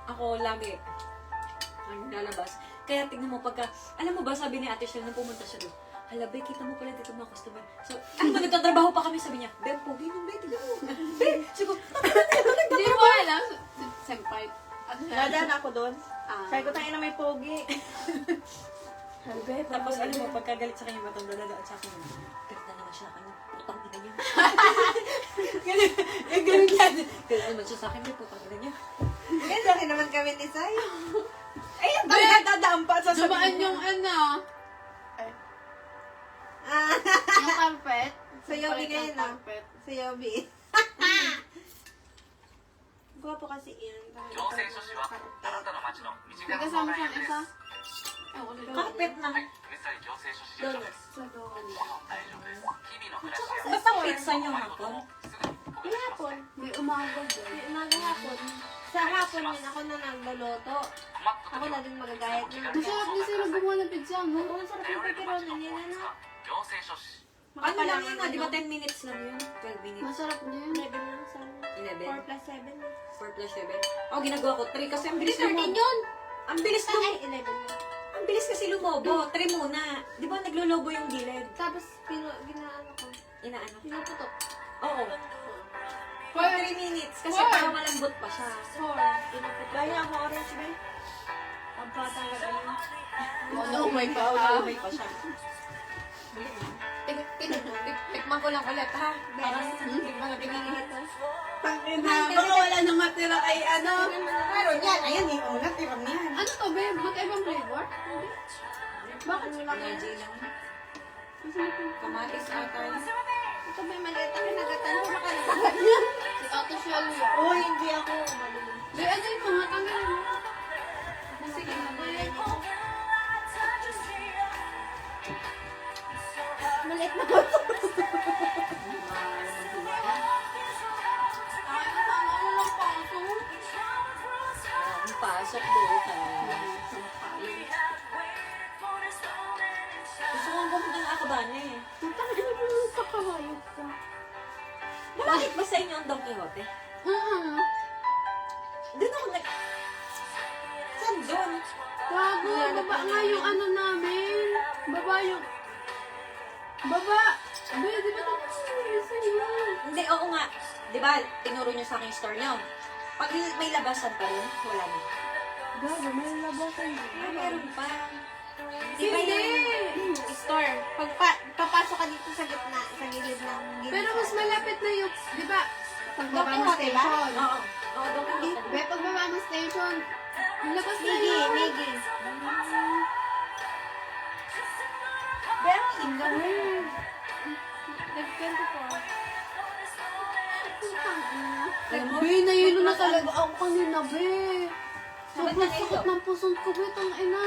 Ako lagi. Ang lalabas. Kaya tignan mo pagka, alam mo ba, sabi ni Ate Shell nung pumunta siya doon, hala, be, kita mo pala dito mga customer. So, ano ba, nagtatrabaho pa kami, sabi niya, be, pogi nung be, tignan mo. Be, sabi ko, Hindi mo alam. Senpai. Ano yan? Nadaan ako doon. Ah. Sabi ko, tayo na may pogi. tapos alam mo, pagkagalit sa kanya, matanda na daan sa akin, galit na naman siya, ano, putang ina niya. Ganun yan. Ganun naman siya sa akin, be, putang ina niya. Ganun din naman kami ni Sayo. Ayun, talaga dadaan pa, sasabihin Dumaan mo. yung ano, Ah, yung carpet. Sa Yobi Palit ng ngayon, no? carpet. sa Yobi. Gwapo kasi yan. 行政書士はあなたの町の身近 May な kasama 存在 siyang です isa. Ewan ko dito. Carpet na. はい、決済行政書士事務所です Sa doon. 大丈夫です日々の暮らしや Basta pizza niyo hapon. すぐにお答えします Hapon. May umaga din. May umaga hapon. Sa hapon din ako na nagluluto. 困った Ako 時 na は din magagayat ng Masarap din sila gumawa ng pizza, no? Oo, sarap 頼 yung れる町 pepperoni の nila, 法律 no? は行政書士 Ano lang yun, di ba 10 minutes lang yun? 12 minutes. Masarap din. 11 lang sa 11. 4 plus 7. 4 plus 7. Oh, ginagawa ko 3 kasi ang bilis 13 lumobo. yun! Ang bilis Ay, 11 lang. Ang bilis kasi lumobo. 3 muna. Di ba naglolobo yung gilid? Tapos, ginaano ko. Inaano? Pinuputok. Oo. For 3 minutes. Kasi Four. parang malambot pa siya. 4. Pinuputok. Kaya ako orange, be. Ang patang gagawin. Oh, may pa. May pa siya. Tikman ko lang ulit, ha? Parang tikman na tikman. Baka wala nang matira kay ano. Meron yan. Ayan, yung una, tiram yan. Ano to, be? Magkaibang flavor? Hindi. Bakit wala ka? Energy lang. Kamatis ata yun. Ito may maliit ang kinagatan ko. Si Ate Shell yan. Oh, hindi ako. Be, ano yung mga tanggalin mo? Sige, maliit ito. Maliit na ko. Ay, ano lang paso? Ang pasok doon. Gusto kong pumunta ng Akabane eh. Tanggalin mo yung kakahayop ka. Bakit ba sa inyo ang Don Quixote? Doon ako nag... Saan doon? Gago, baba nga yung ano namin. Baba yung... Baba! Be, di ba tapos sa'yo? Hindi, oo nga. Di ba, tinuro niyo sa akin yung store niyo. Pag may labasan pa rin, wala na. Gago, may labasan Ay, meron pa. Di ba yung store? Pag papasok ka dito sa gitna, sa gilid ng gilid. Pero mas malapit na yung, di ba? Pagbaba Don mo Quixote ba? station. Oo. Oo, Don Quixote. Be, pagbaba mo station, ang labas na Migi, yun. Migi. Pero inga mo. Nag-24. Alam mo, Be, nahilo na talaga ako kanina, be. Bakit Sobrang nahilo? sakit ng puson ko, be. Tangina.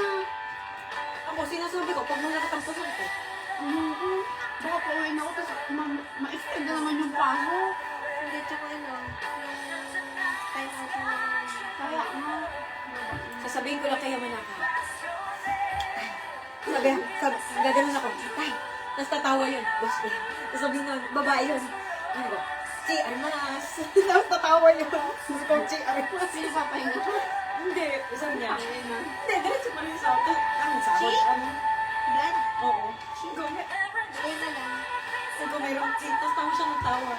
ako sinasabi ko, pag malakit ang puso ko, Baka pauwiin ako, tapos ma-extend na naman yung paso. Hindi, tsaka ano, yung time out na Kaya, ano, sasabihin ko lang kay Yamanaka. gaganon ako. Tay, tapos tatawa yun. Boss eh. Tapos sabi nun, babae yun. Ano ba? Si Armas. Tapos tatawa yun. Sabi ko, si Armas. Sino papahinga? Hindi, sabi niya. Ayun na. Hindi, diretso pa rin sa auto. Ano, sa auto? Chi? Ano? Blood? Oo. Sigo, Ayun na lang. Sabi ko, mayroong chi. Tapos tawa siya ng tawa.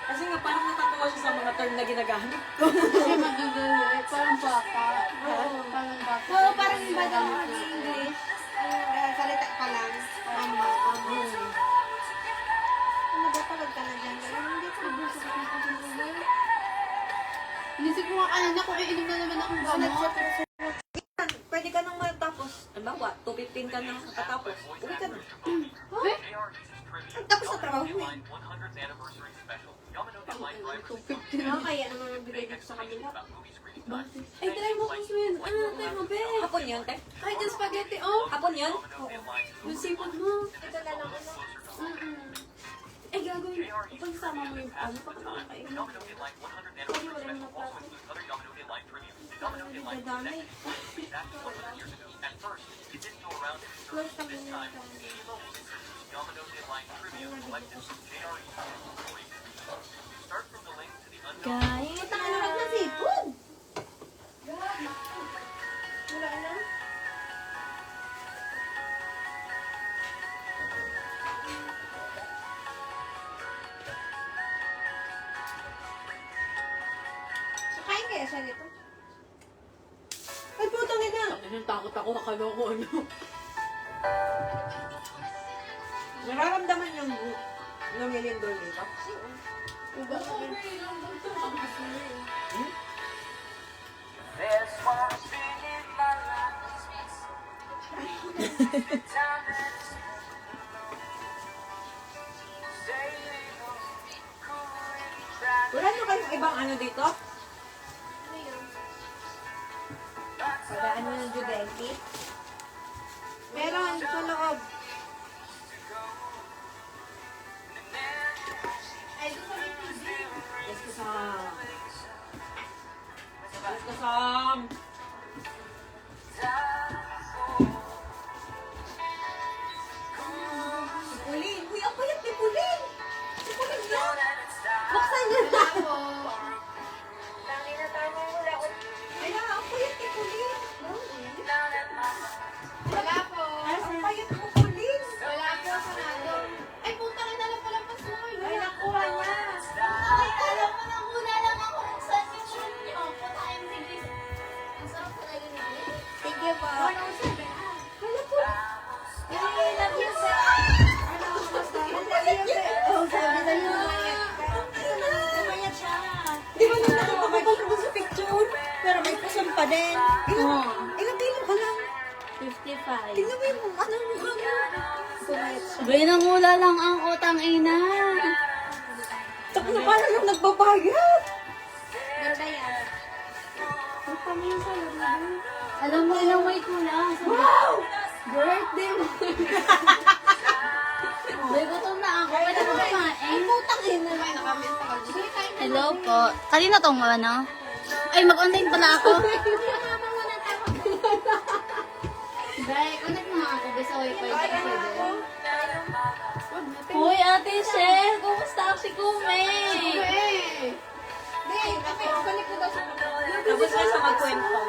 Kasi nga, parang natatawa siya sa mga term na ginagamit. Kasi magagawin. Parang bata. Oo. Parang bata. Oo, parang iba daw mag-English. Salita pa lang. Tama. Ano ba, pagod ka na dyan? Hindi ko. Inisip ko nga kanina kung iinom na naman akong gamot. Pwede ka nang matapos. Halimbawa, 2:15 ka nang katapos. Uwi ka na. Eh? Tapos na trabaho mo eh. 250 Ano kaya naman magbigay dito sa kanila? Ay, try mo kung swin. Ano, try mo, be. Hapon yun, te? Ay, yung spaghetti, oh. Hapon yun? Yung seafood mo. Ito na lang ano. Eh, gagawin. Pagsama mo yung ano, pakakain mo. Kasi wala naman plato. Dadami. Close kami na ito. Guys. Punta ka na ng seafood. Wala na. So, kain kaya siya nito? Ay, putang ina! Takot ako, akala ko ano. Nararamdaman yung lumilindol dito? Uba ka rin. There's one thing in my life. The time that is Wala nyo kayong ibang ano dito? Pagdaan mo ng Judenki? Meron sa loob. Ay, gusto mo yung TV? Yes, kasam. Yes, kasam. Pulin! Uy, ang payat ni Pulin! Si Pulin yan! Buksan niyo na! Ay, ang payat ni Pulin! Wala po. Ang payat mo, Pulin! Wala po, sarado. Ay, puta ka na lang pala pasoy. Ay, nakuha niya! Ay, alam mo, nakuna lang ako kung saan yung shoot niyo. Puta kayo ni Grace. Ang sarap talaga ni Grace. Thank you po. Ano siya? Hala po! I love you, sir. Ano? I love you, sir. Oh, sabi na yung mayat ka. Mayat siya. Di ba nung nakapapagod mo sa picture? Pero may pusong pa din. Ilang kilo ka lang? 55. Tingnan mo yung ano yung mukha mo. Pumayat siya. Binangula lang ang utang ina. Tapos na parang nung nagbabayad. Ganda yan. Ang pamilya sa loob. Alam mo, ilang weight mo lang. Wow! Birthday mo. May gutom na ako. Pwede mo kumain. Putang ina. May nakamit pa. Hello po. Kanina tong ano? Ay, mag-online pala ako. Dahil, connect mo nga ako. Bisa wifi ka pwede. Hoy, Ate Shell! Kumusta si Kume? Hindi, kasi balik ko daw sa Tapos na sa magkwento.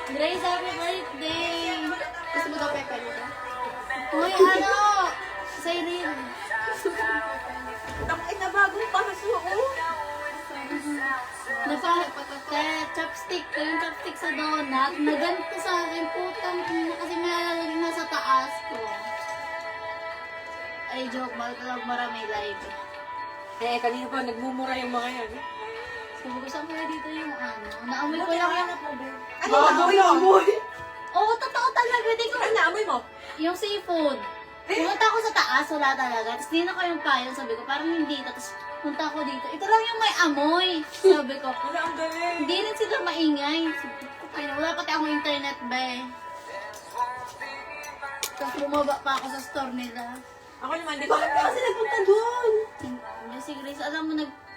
Grace, happy birthday! Gusto mo daw pepe nito? Hoy, ano? Cyril. Ay, nabagong paso, oh. Chopstick ko, yung chopstick sa donut, naganto sa akin, putang ina, kasi may lalagay na sa taas ko. Ay, joke, bakit lang marami live. Eh, kanina pa, nagmumura yung mga yan. Sabi ko, saan kaya dito yung ano? Naamoy ko lang yung... Ano naamoy mo? Amoy? Oo, totoo talaga, di ko... Ano naamoy mo? Yung seafood. Pumunta ako sa taas, wala talaga. Tapos tinignan ko yung payon, sabi ko, parang hindi. Tapos punta ako dito, ito lang yung may amoy. Sabi ko, Wala, ang galing. hindi rin sila maingay. Sabi ko, "Ay, wala pati akong internet ba eh." Tapos bumaba pa ako sa store nila. Ako naman, di ko alam kasi nagpunta doon. Hindi, si Grace, alam mo,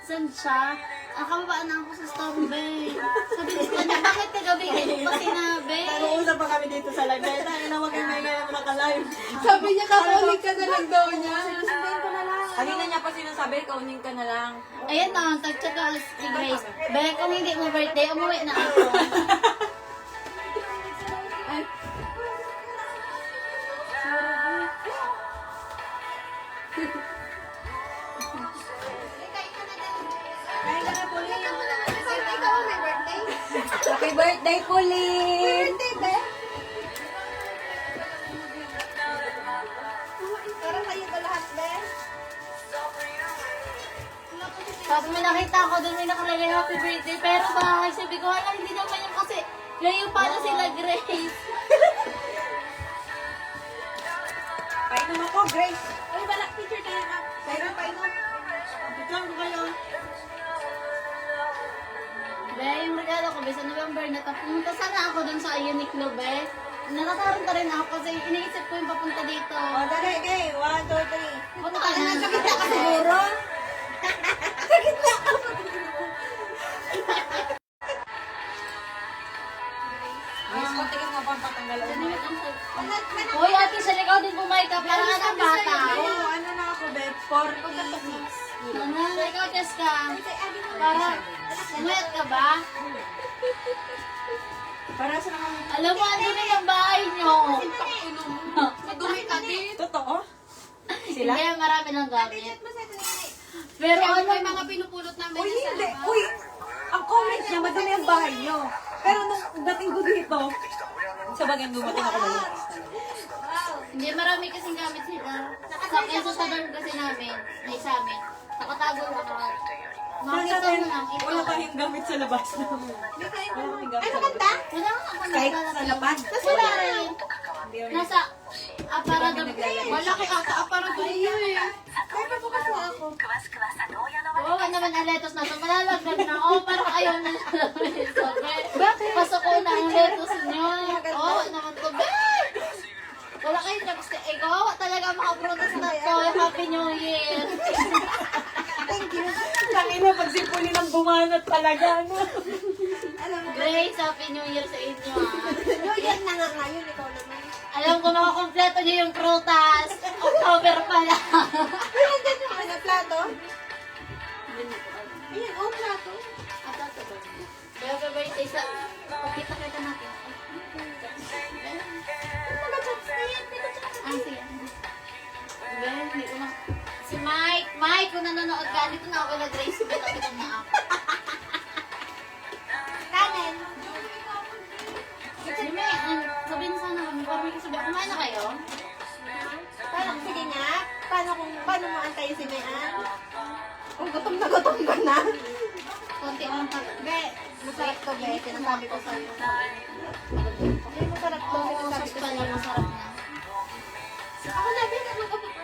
send siya. Nakababaan na ako sa Stormbank. Sabi ko kanya, bakit kagabi hindi pa sinabi? Nag-uusap pa kami dito sa live. Kaya tayo na maging mo naka-live. Sabi niya, kakaulit ka na lang daw niya. Kanina niya pa sinasabi, kaunin ka na lang. Ayan na, tag-chat ka si Grace. Bek, kung hindi mo birthday, umuwi na ako. Ikaw may birthday? Happy birthday, Pauline! Birthday, be? Parang kayo ba lahat, be? Tapos may nakita ko doon, may nakalagay happy birthday. Pero bahay, sabi ko, hala, hindi naman yung kasi layo pala sila Grace. Painom ako, Grace. Uy, balak picture tayo na. Painom, painom. Picture ko kayo. Be, yung regalo ko, be, sa November na to, pumunta sana ako doon sa Uniqlo, be. Natataranta rin ako kasi iniisip ko yung papunta dito. O, dali, okay. 1, 2, 3. Punta ka na. Sa gitna ka siguro? Grace, patikin mo pa ang patanggal ang mic. Hoy, ate, sa ikaw din pumayag ka, parang anong bata. Oo, ano na ako, babe? 46. Ano, ikaw, Jessica. Parang, umayat ka ba? Para sa naman. Alam mo, ano na yung bahay nyo? Madumi ka din. Totoo? Sila? Hindi, marami ng gamit. Pero ano, May mga pinupulot namin Uy, sa hindi. labas. Uy, ang comment niya, madumi ang bahay niyo. Pero nung dating ko dito, sa bagay dumating ako na yun. hindi, marami kasing gamit sila. Sa dorm kasi namin, may sa amin. Nakatago lahat. Makikita mo lang, ito. Wala tayong gamit sa labas. Wala tayong gamit sa labas. Wala nga ako Kahit naglalagay. sa lapad. Tapos wala rin. Hindi rin. Nasa aparador. Malaki ata aparador niyo eh. Ay, pabukas mo ako. Oo, naman ang lettuce na ito. Malalaglag na. Oo, parang ayaw na namin. Bakit? Pasok ko na ang lettuce niyo. Oo, naman to. Wala kayo chopstick. Eh, kawawa talaga makaprotas na to. Happy New Year. Thank you. Tangina, pag sipuli ng bumanat talaga, no? Alam mo, Grace, Happy New Year sa inyo ah. New Year na nga ngayon, ikaw naman. Alam ko makakompleto niyo yung prutas. October pa lang. Uy, nandiyan yung ano, plato. Ayan, oh, plato. Kaya pa birthday sa... Pakita-kita natin. Ah, sige. Ben, hindi ko na... Si Mike! Mike, kung nanonood ka, dito na ako kay Grace. Kita-kita na ako. Kanin. Si May, sabihin sana kami, parang sabi, kumain na kayo? Paano, sige nga. Paano mo antayin si Mayan? Kung gutom ka na. Konti lang pa. Be, masarap to, be. Sinasabi ko sa'yo. Be, masarap to. Oo, Sinasabi sus ko pa sa'yo. lang, masarap na. Ako na, be, mag-upload.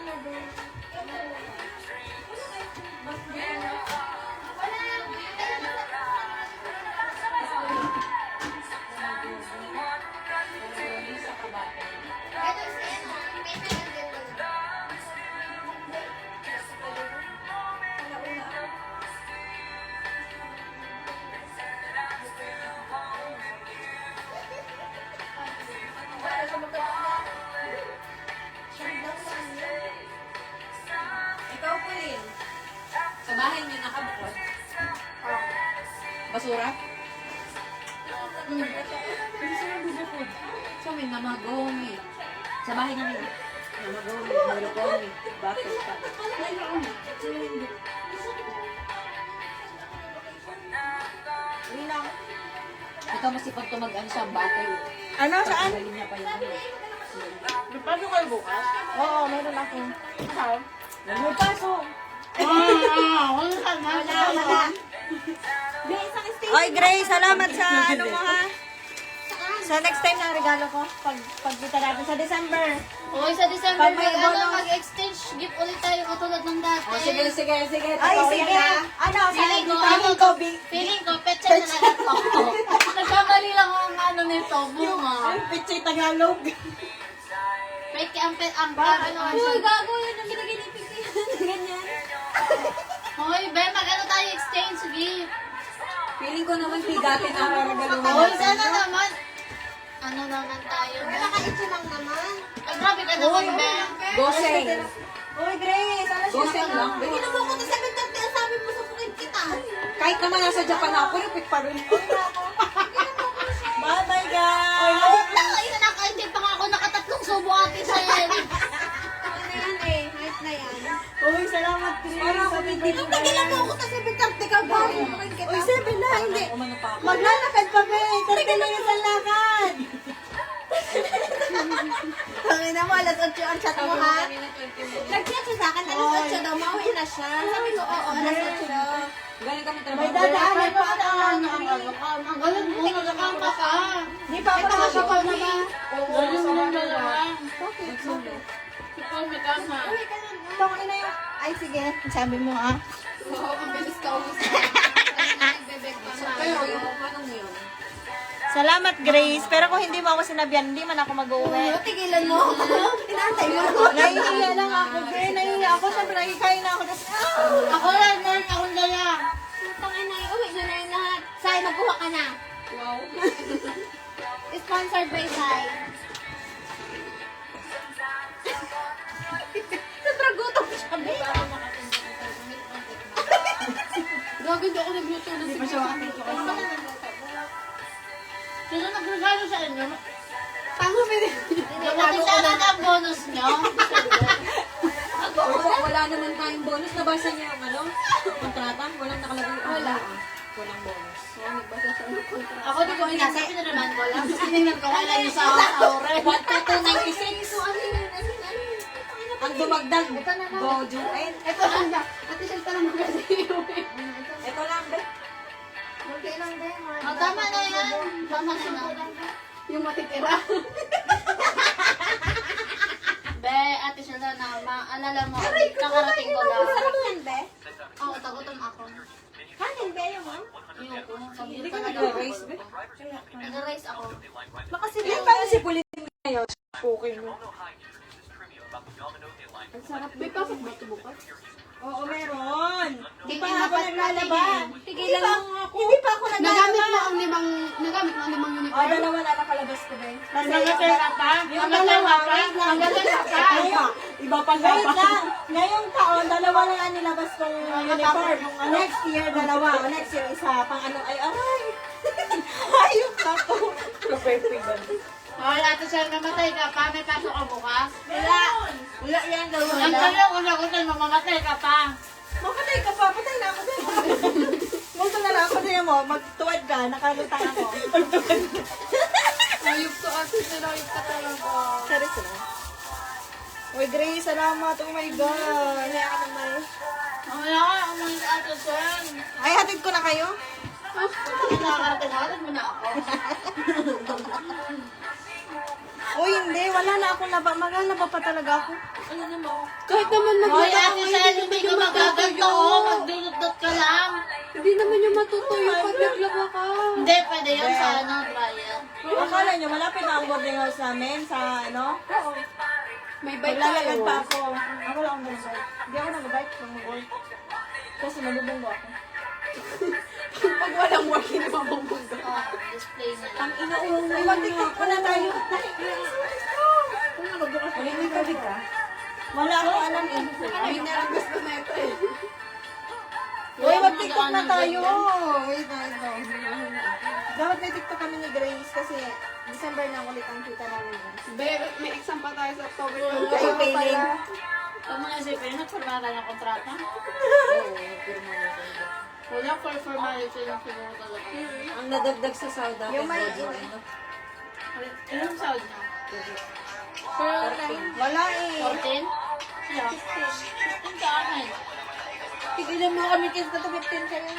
Ikaw, Pauline. Sa bahay niyo nakabukod. Basura? Hindi sila bubukod. So, may namagomi. Sa bahay namin. Namagomi, malugomi, bakit pa. Hindi lang. Ikaw masipag tumagaan siya, bakit? Ano, saan? Galing niya pa yun. Paano kayo bukas? Oo, meron ako. Ikaw? May pasok. Wala. Be, isang station. Oy, Grace, salamat sa ano mo ha. Sa next time na regalo ko, pagkita natin sa December. Uy, sa December, Pag may bonus. mag-exchange gift ulit tayo katulad ng dati. Oh, sige. Ay, Totoo sige. yan, ha? Ano, sa Feeling ko, feeling ko, feeling ko, petsa na lang ito. Nagkamali lang ang ano nito, bunga. Ay, Pichay Tagalog. Peke ang ano siya. Uy, gago yun ang ginaginipig ko yan. Ganyan. Hoy, be, mag-ano tayo exchange gift. Feeling ko naman bigatin ang raragaluhan Hoy, natin. sana naman. Ano naman tayo, be? Nakaitso lang naman. Ay, grabe ka naman, be. Goseng. Uy, Grace, alas Goseng lang. Hindi mo ko to 7:30. Ang sabi mo sa pukin kita. Kahit naman nasa Japan ako, lupit pa rin. Bye-bye, guys! Ay, nakakaintip pa nga ako nakatatlong subo ate sa yan. Ano na yan eh. Height na yan. Uy, salamat, Grace. Parang ako hindi Ang tagilan mo ako sa 7:30 ka ba? Pukin kita. Uy, 7 na, hindi. Umano pa ako. Maglalakad pa, be. 30 minutes ang lakad. Tangin na mo, alas 8 ang chat mo ha? Nag-chat siya sa akin, alas 8 daw, mauwi na siya. Sabi ko, oo, alas 8. Galing kami trabaho. May dadaanan pa Ano, ako. ang galing mo, nagkakanta ka. Hindi pa ako nakakapaw na ba? Galing mo yung dalawa. Ikaw, may kama. Tama na yung... Ay, sige. Sabi mo, ah. Oo, ang bilis ka umus. Bebek pa na. Pero yung anong yun? Salamat, Grace. Pero kung hindi mo ako sinabihan, hindi man ako mag-uwi. Tigilan mo ako. Inaantay mo. Nahihiya lang ako, be. Nahihiya ako. Siyempre, nakikain na ako. Tapos, Ako lang, nerd. Ako lang. Tangin na, uwi na na yung lahat. Sai, magkuha ka na. Wow. Sponsored by Sai. Natragutom siya, be. Gagawin ako nagluto na hindi pa siya makapito kasi. Sino nagregalo sa inyo? Tango, be. Dapat sana na ang bonus nyo. Wala naman tayong bonus. Nabasa niyo yung ano? Kontrata? Walang nakalagay. Wala. Walang bonus. Ako di ko binasa, pinanaman ko lang. Sinignan ko kailan yung sa aure. 1,296. Ang dumagdag. Go, June. Ito lang ba? Ate, salta naman kasi Ito lang, be. Hindi lang, be. Oh, tama na yan. Tama na yan. Yung matitira. Be, ate siya na, maalala mo, kakarating ko lang. Sarap yan, be. Oo, tagutom ako. Kanin, be, yung mo. Ayoko. Hindi ka nag-raise, be. Nag-rice ako. Hindi pa yung sipulit ngayon. Okay mo. May pasok ba ito bukas? Oo, meron. Hindi pa Tingin ako na naglalaba. Tigilan mo ako. Hindi pa ako Nagamit naglalaba. mo ang limang uniform? Oh, dalawa na nakalabas ko, be. Ang galing ka pa? Ang galing ka pa? Ang galing ka pa? Iba pa wait lang. Ngayong taon, dalawa lang ang nilabas kong uniform. Next year, dalawa. Next year, isa. Pang ano, ay, aray. Ayok na to. Perfect ba? Hoy, ate siya, namatay ka pa? May pasok ka bukas? Wala. Wala yan daw. Ang galing ko nagutan, mamamatay ka pa. Mapatay ka pa. Patay na ako. Gusto na lang. Patay mo. Magtuwad ka. Nakalutang ako. Ayup to ate, sinayup ka talaga. Serious na. Uy, Grace, salamat. Oh my God. Kaya ka naman. Wala ka, umalis ate siya. Ay, hatid ko na kayo. Nakakarating mo na ako. Uy, hindi. Wala na akong laba. Maglalaba pa talaga ako. Ano naman? Kahit naman Hoy, magluto ate, siya, hindi ka magaganto. Magdudot ka lang. Hindi naman yung matutuyo pag naglaba ka. Hindi, pwede yun sa ano, dryer. Akala nyo, malapit na ang boarding house namin sa ano? May bike Maglalakad tayo. pa ako. Wala akong bike. Hindi ako nag-bike. Mag-work. Kasi nalubong ako. Pag walang work, hindi mabubunggo. Oh, display na lang. Ay, mag-tiktok ko na tayo. May tubig ka? Wala ako alam eh. Ay, narang gusto na ito eh. Uy, mag-tiktok na tayo. Wait na ito. Dapat may tiktok kami ni Grace kasi December na ulit ang kita namin. Be, may exam pa tayo sa October. Ay, pailing. Kung mga isipin, nagpirma ka ng kontrata? Wala for formality lang siguro talaga. Ang nadagdag sa sahod natin. Yung may- Go, June. Ilang sahod niya? Wala eh. 14? Yeah. 15 sa akin. Tigilan mo kami kiss na to 15 sa'yo.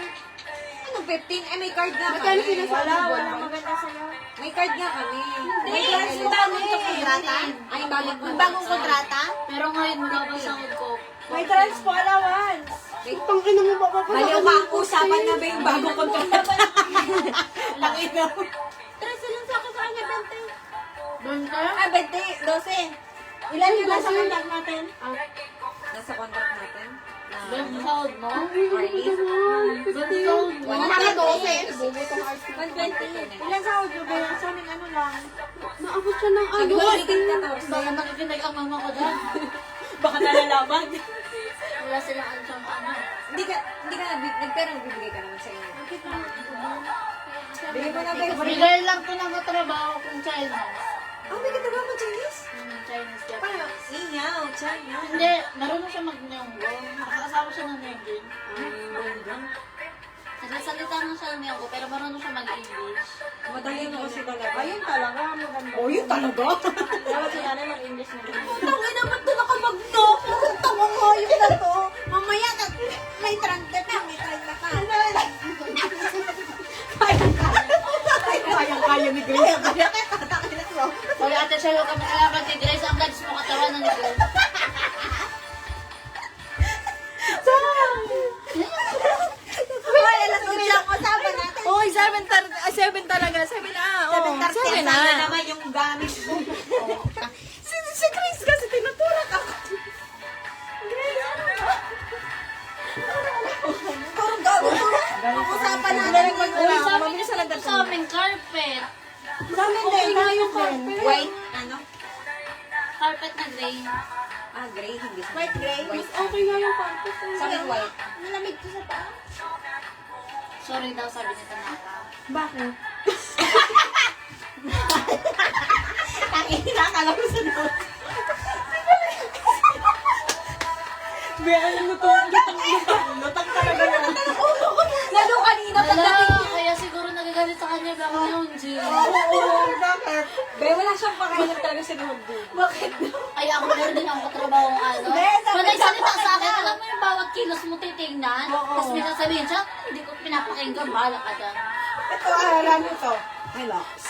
Anong 15? Eh, may card nga Magkano kami. sinasabi Wala, mo? wala maganda sa'yo. May card nga kami. May bagong kontrata? Ay, balik May bagong kontrata? Pero ngayon, magkakasahod ko. May transpo allowance. Tangin na mo ba? Baliw ba ang usapan na ba yung bagong kontrata? Langit na. Transpo lang sa akin sa kanya, 20. Doon ka? Ah, 20, 12. Ilan yung nasa contact natin? Nasa contract natin. Ganda sound mo? Ganda sound mo? Mga 12. 120. Ilan sa audio ba yan? Sa amin ano lang? Naabot siya ng Sabi ko, ulitin 14. Baka nakikinig ang mama ko dyan. Baka nalalaman. Wala silang ano siyang ano. Hindi ka nagpera, nagbibigay ka naman sa inyo. Bigay mo na ba? Bigay lang ko ng katrabaho kong China. May katawa mo, Chinese? Chinese Paano? Japanese. Inyaw, China. Hindi, marunong siya mag-nyonggo. Nakakasama siya ng Nenjin. Nagsasalita na siya ng Nyonggo, pero marunong siya mag-English. Madali mo kasi talaga. Ayun talaga, maganda. Oh, yun talaga? Dapat si nanay mag-English na rin. Tangin naman to nakamagno. Tawa mo, yun na to. Mamaya, may 30 na, may 30 ka. Kaya ni Grace. Sabi ate siya yung kamag-alaman ni Grace, ang gadis mo katawan na ni Grace. Hoy, alas 8 lang usapan natin. Oy, 7 talaga. 7 Oh, 7 Sana naman yung gamit mo. Si Chris kasi tinutulak ako. Parang gago to. Ang usapan natin. Uy, sabi Mabilis niya na sa amin, carpet. Sa amin din, yung carpet. Wait, ano? Carpet na gray. Gray, hindi sa White gray. White. Okay nga yung carpet. Sa akin, white. Malamig ko sa paa. Sorry daw, sabi ni Tanaka. Bakit? Nakakala ko sa notes. Alam mo to, lutang talaga na. Lalo kanina pagdating. Wala, kaya siguro nagagalit sa kanya baka yung Jim. Oo, bakit? Be, wala siyang pakailan talaga sa Nogdo. Bakit? Kaya ako meron din akong katrabaho ano. Pag nagsalita sa akin, alam mo yung bawat kilos mo titingnan. Tapos may sasabihin siya, hindi ko pinapakinggan, bahala ka dyan. Ito, alam mo to. Time loss.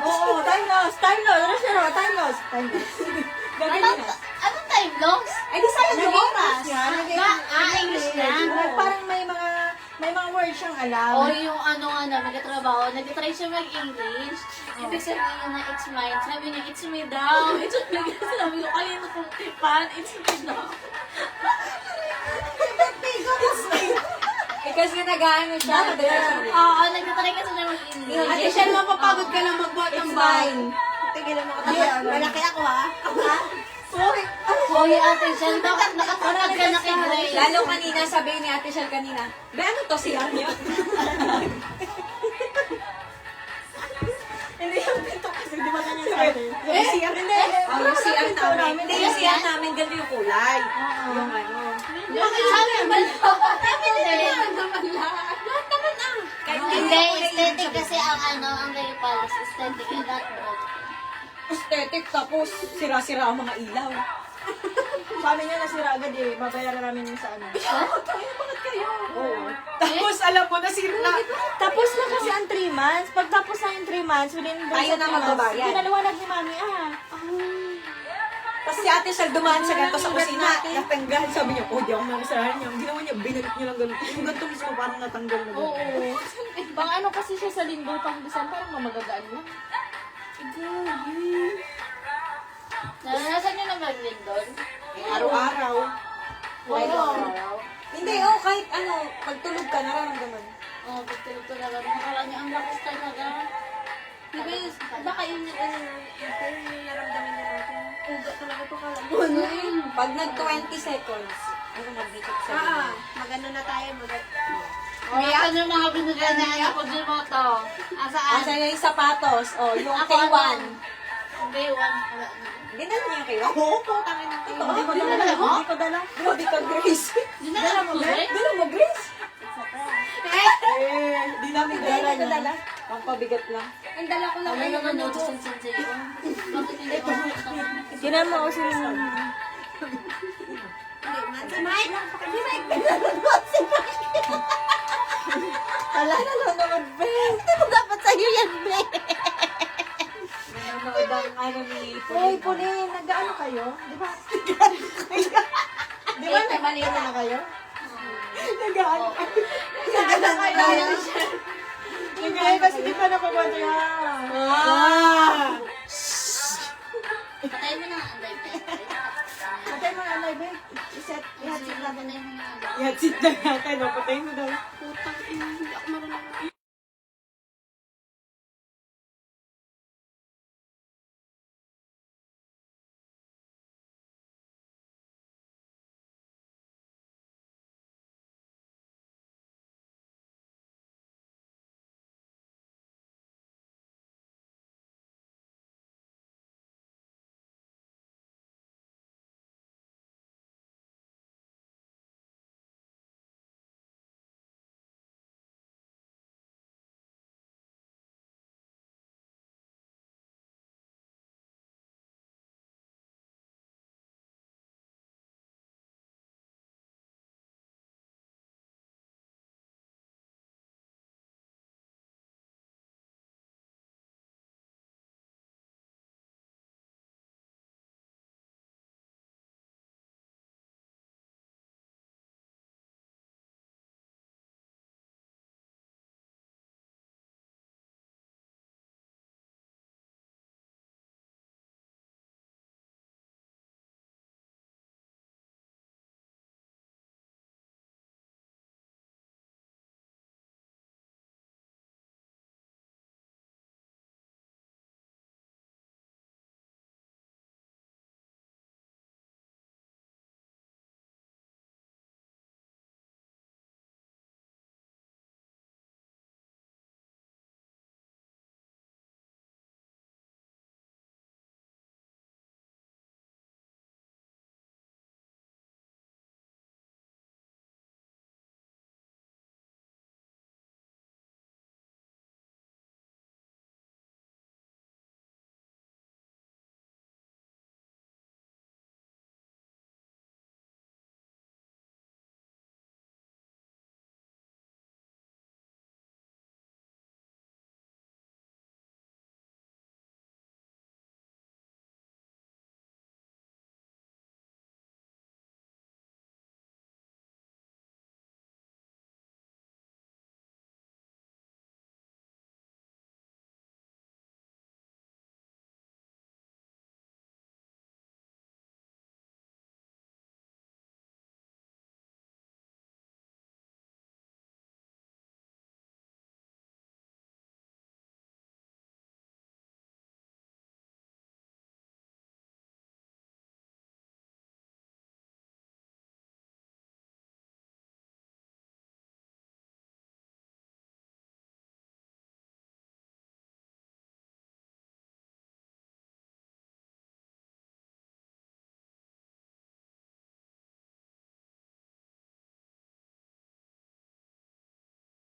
Oo, time loss. Time loss. Ano siya? Time loss. Time loss. Anong time loss? Ay, di sayang yung oras. English na. Parang may mga words siyang alam. O yung ano nga na, magkatrabaho, nag-try siya mag-English. Ibig sabihin na it's mine. Sabi niya, it's me daw. It's me daw. Sabi ko, kanina kong tipan, it's me daw. Kasi nag-ano siya. Oo, nag-try kasi siya mag-English. Ate Shell, mapapagod ka lang magbuhat ng bahay. Tigilan mo ka. Malaki ako ha. Hoy, ate Shell, bakit nakatulad ka na kay Grace? Lalo kanina, sabi ni Ate Shell kanina, be, ano to si Arnyo? Hindi yung pinto kasi, di ba ganyan sa atin? Yung CR, hindi. Oh, yung CR namin. Hindi, yung CR namin, ganito yung kulay. Yung ano. Bakit sabi ba? Hindi, aesthetic kasi ang ano, ang Ray Palace, aesthetic and not broad. Aesthetic, tapos sira-sira ang mga ilaw. Sabi niya nasira agad eh, babayaran namin yung sa ano. Bakit kayo? Oo. Tapos alam mo na sira. Tapos na kasi ang 3 months. Pag tapos na yung 3 months, within Tayo na magbabayad. Pinaliwanag ni Mami, Tapos si Ate Shell dumaan sa ganito sa kusina, natanggal. Sabi niya, oh, di ako narisarahan niya. Ang ginawa niya, binalik niya lang ganito. Yung ganito mismo parang natanggal na ganito. Oo. Pang ano kasi siya sa linggo, pang December, parang mamagagaan lang. Naranasan niyo na mag-win doon? Araw-araw. Oo. Hindi, kahit ano, pagtulog ka, nararamdaman. Oo, pagtulog talaga. Nakakala niya, ang lakas talaga. Baka yun yung naramdaman niya natin. Uga talaga ito kala. Pag nag-20 seconds, ano mag-dikit sa Magano na tayo. May ano mga binigay na niya ako din mo to. Asaan? Asa yung sapatos, yung Ako K1. ano? Day 1. Wala na. Ginan niya yung K1. Oo, putangin ng K1. Hindi ko dala. Hindi ko dala. Grabe ka, Grace. Dinala mo, Grace? Dala mo, Grace. Di namin dala Hindi ko niya. dala. Ang pabigat lang. Ang dala ko lang Ano naman notice yung sensei ko? Bakit hindi ko Kinama ko sila. Si Mike. Si Mike. Wala na nanonood, be. Dapat sa'yo yan, Bre. Nanonood ang ano ni Uy, Punin, nag-ano kayo? Di ba? Di ba nag-ano na kayo? Nag-ano kayo? Hindi, kasi di pa napakwento yan. Patay mo na ang live niya. Patay mo na live eh. Iset, ihatid natin. Papatay mo yung ano. Yan, sit na natin. O, patayin mo daw. Putang ina.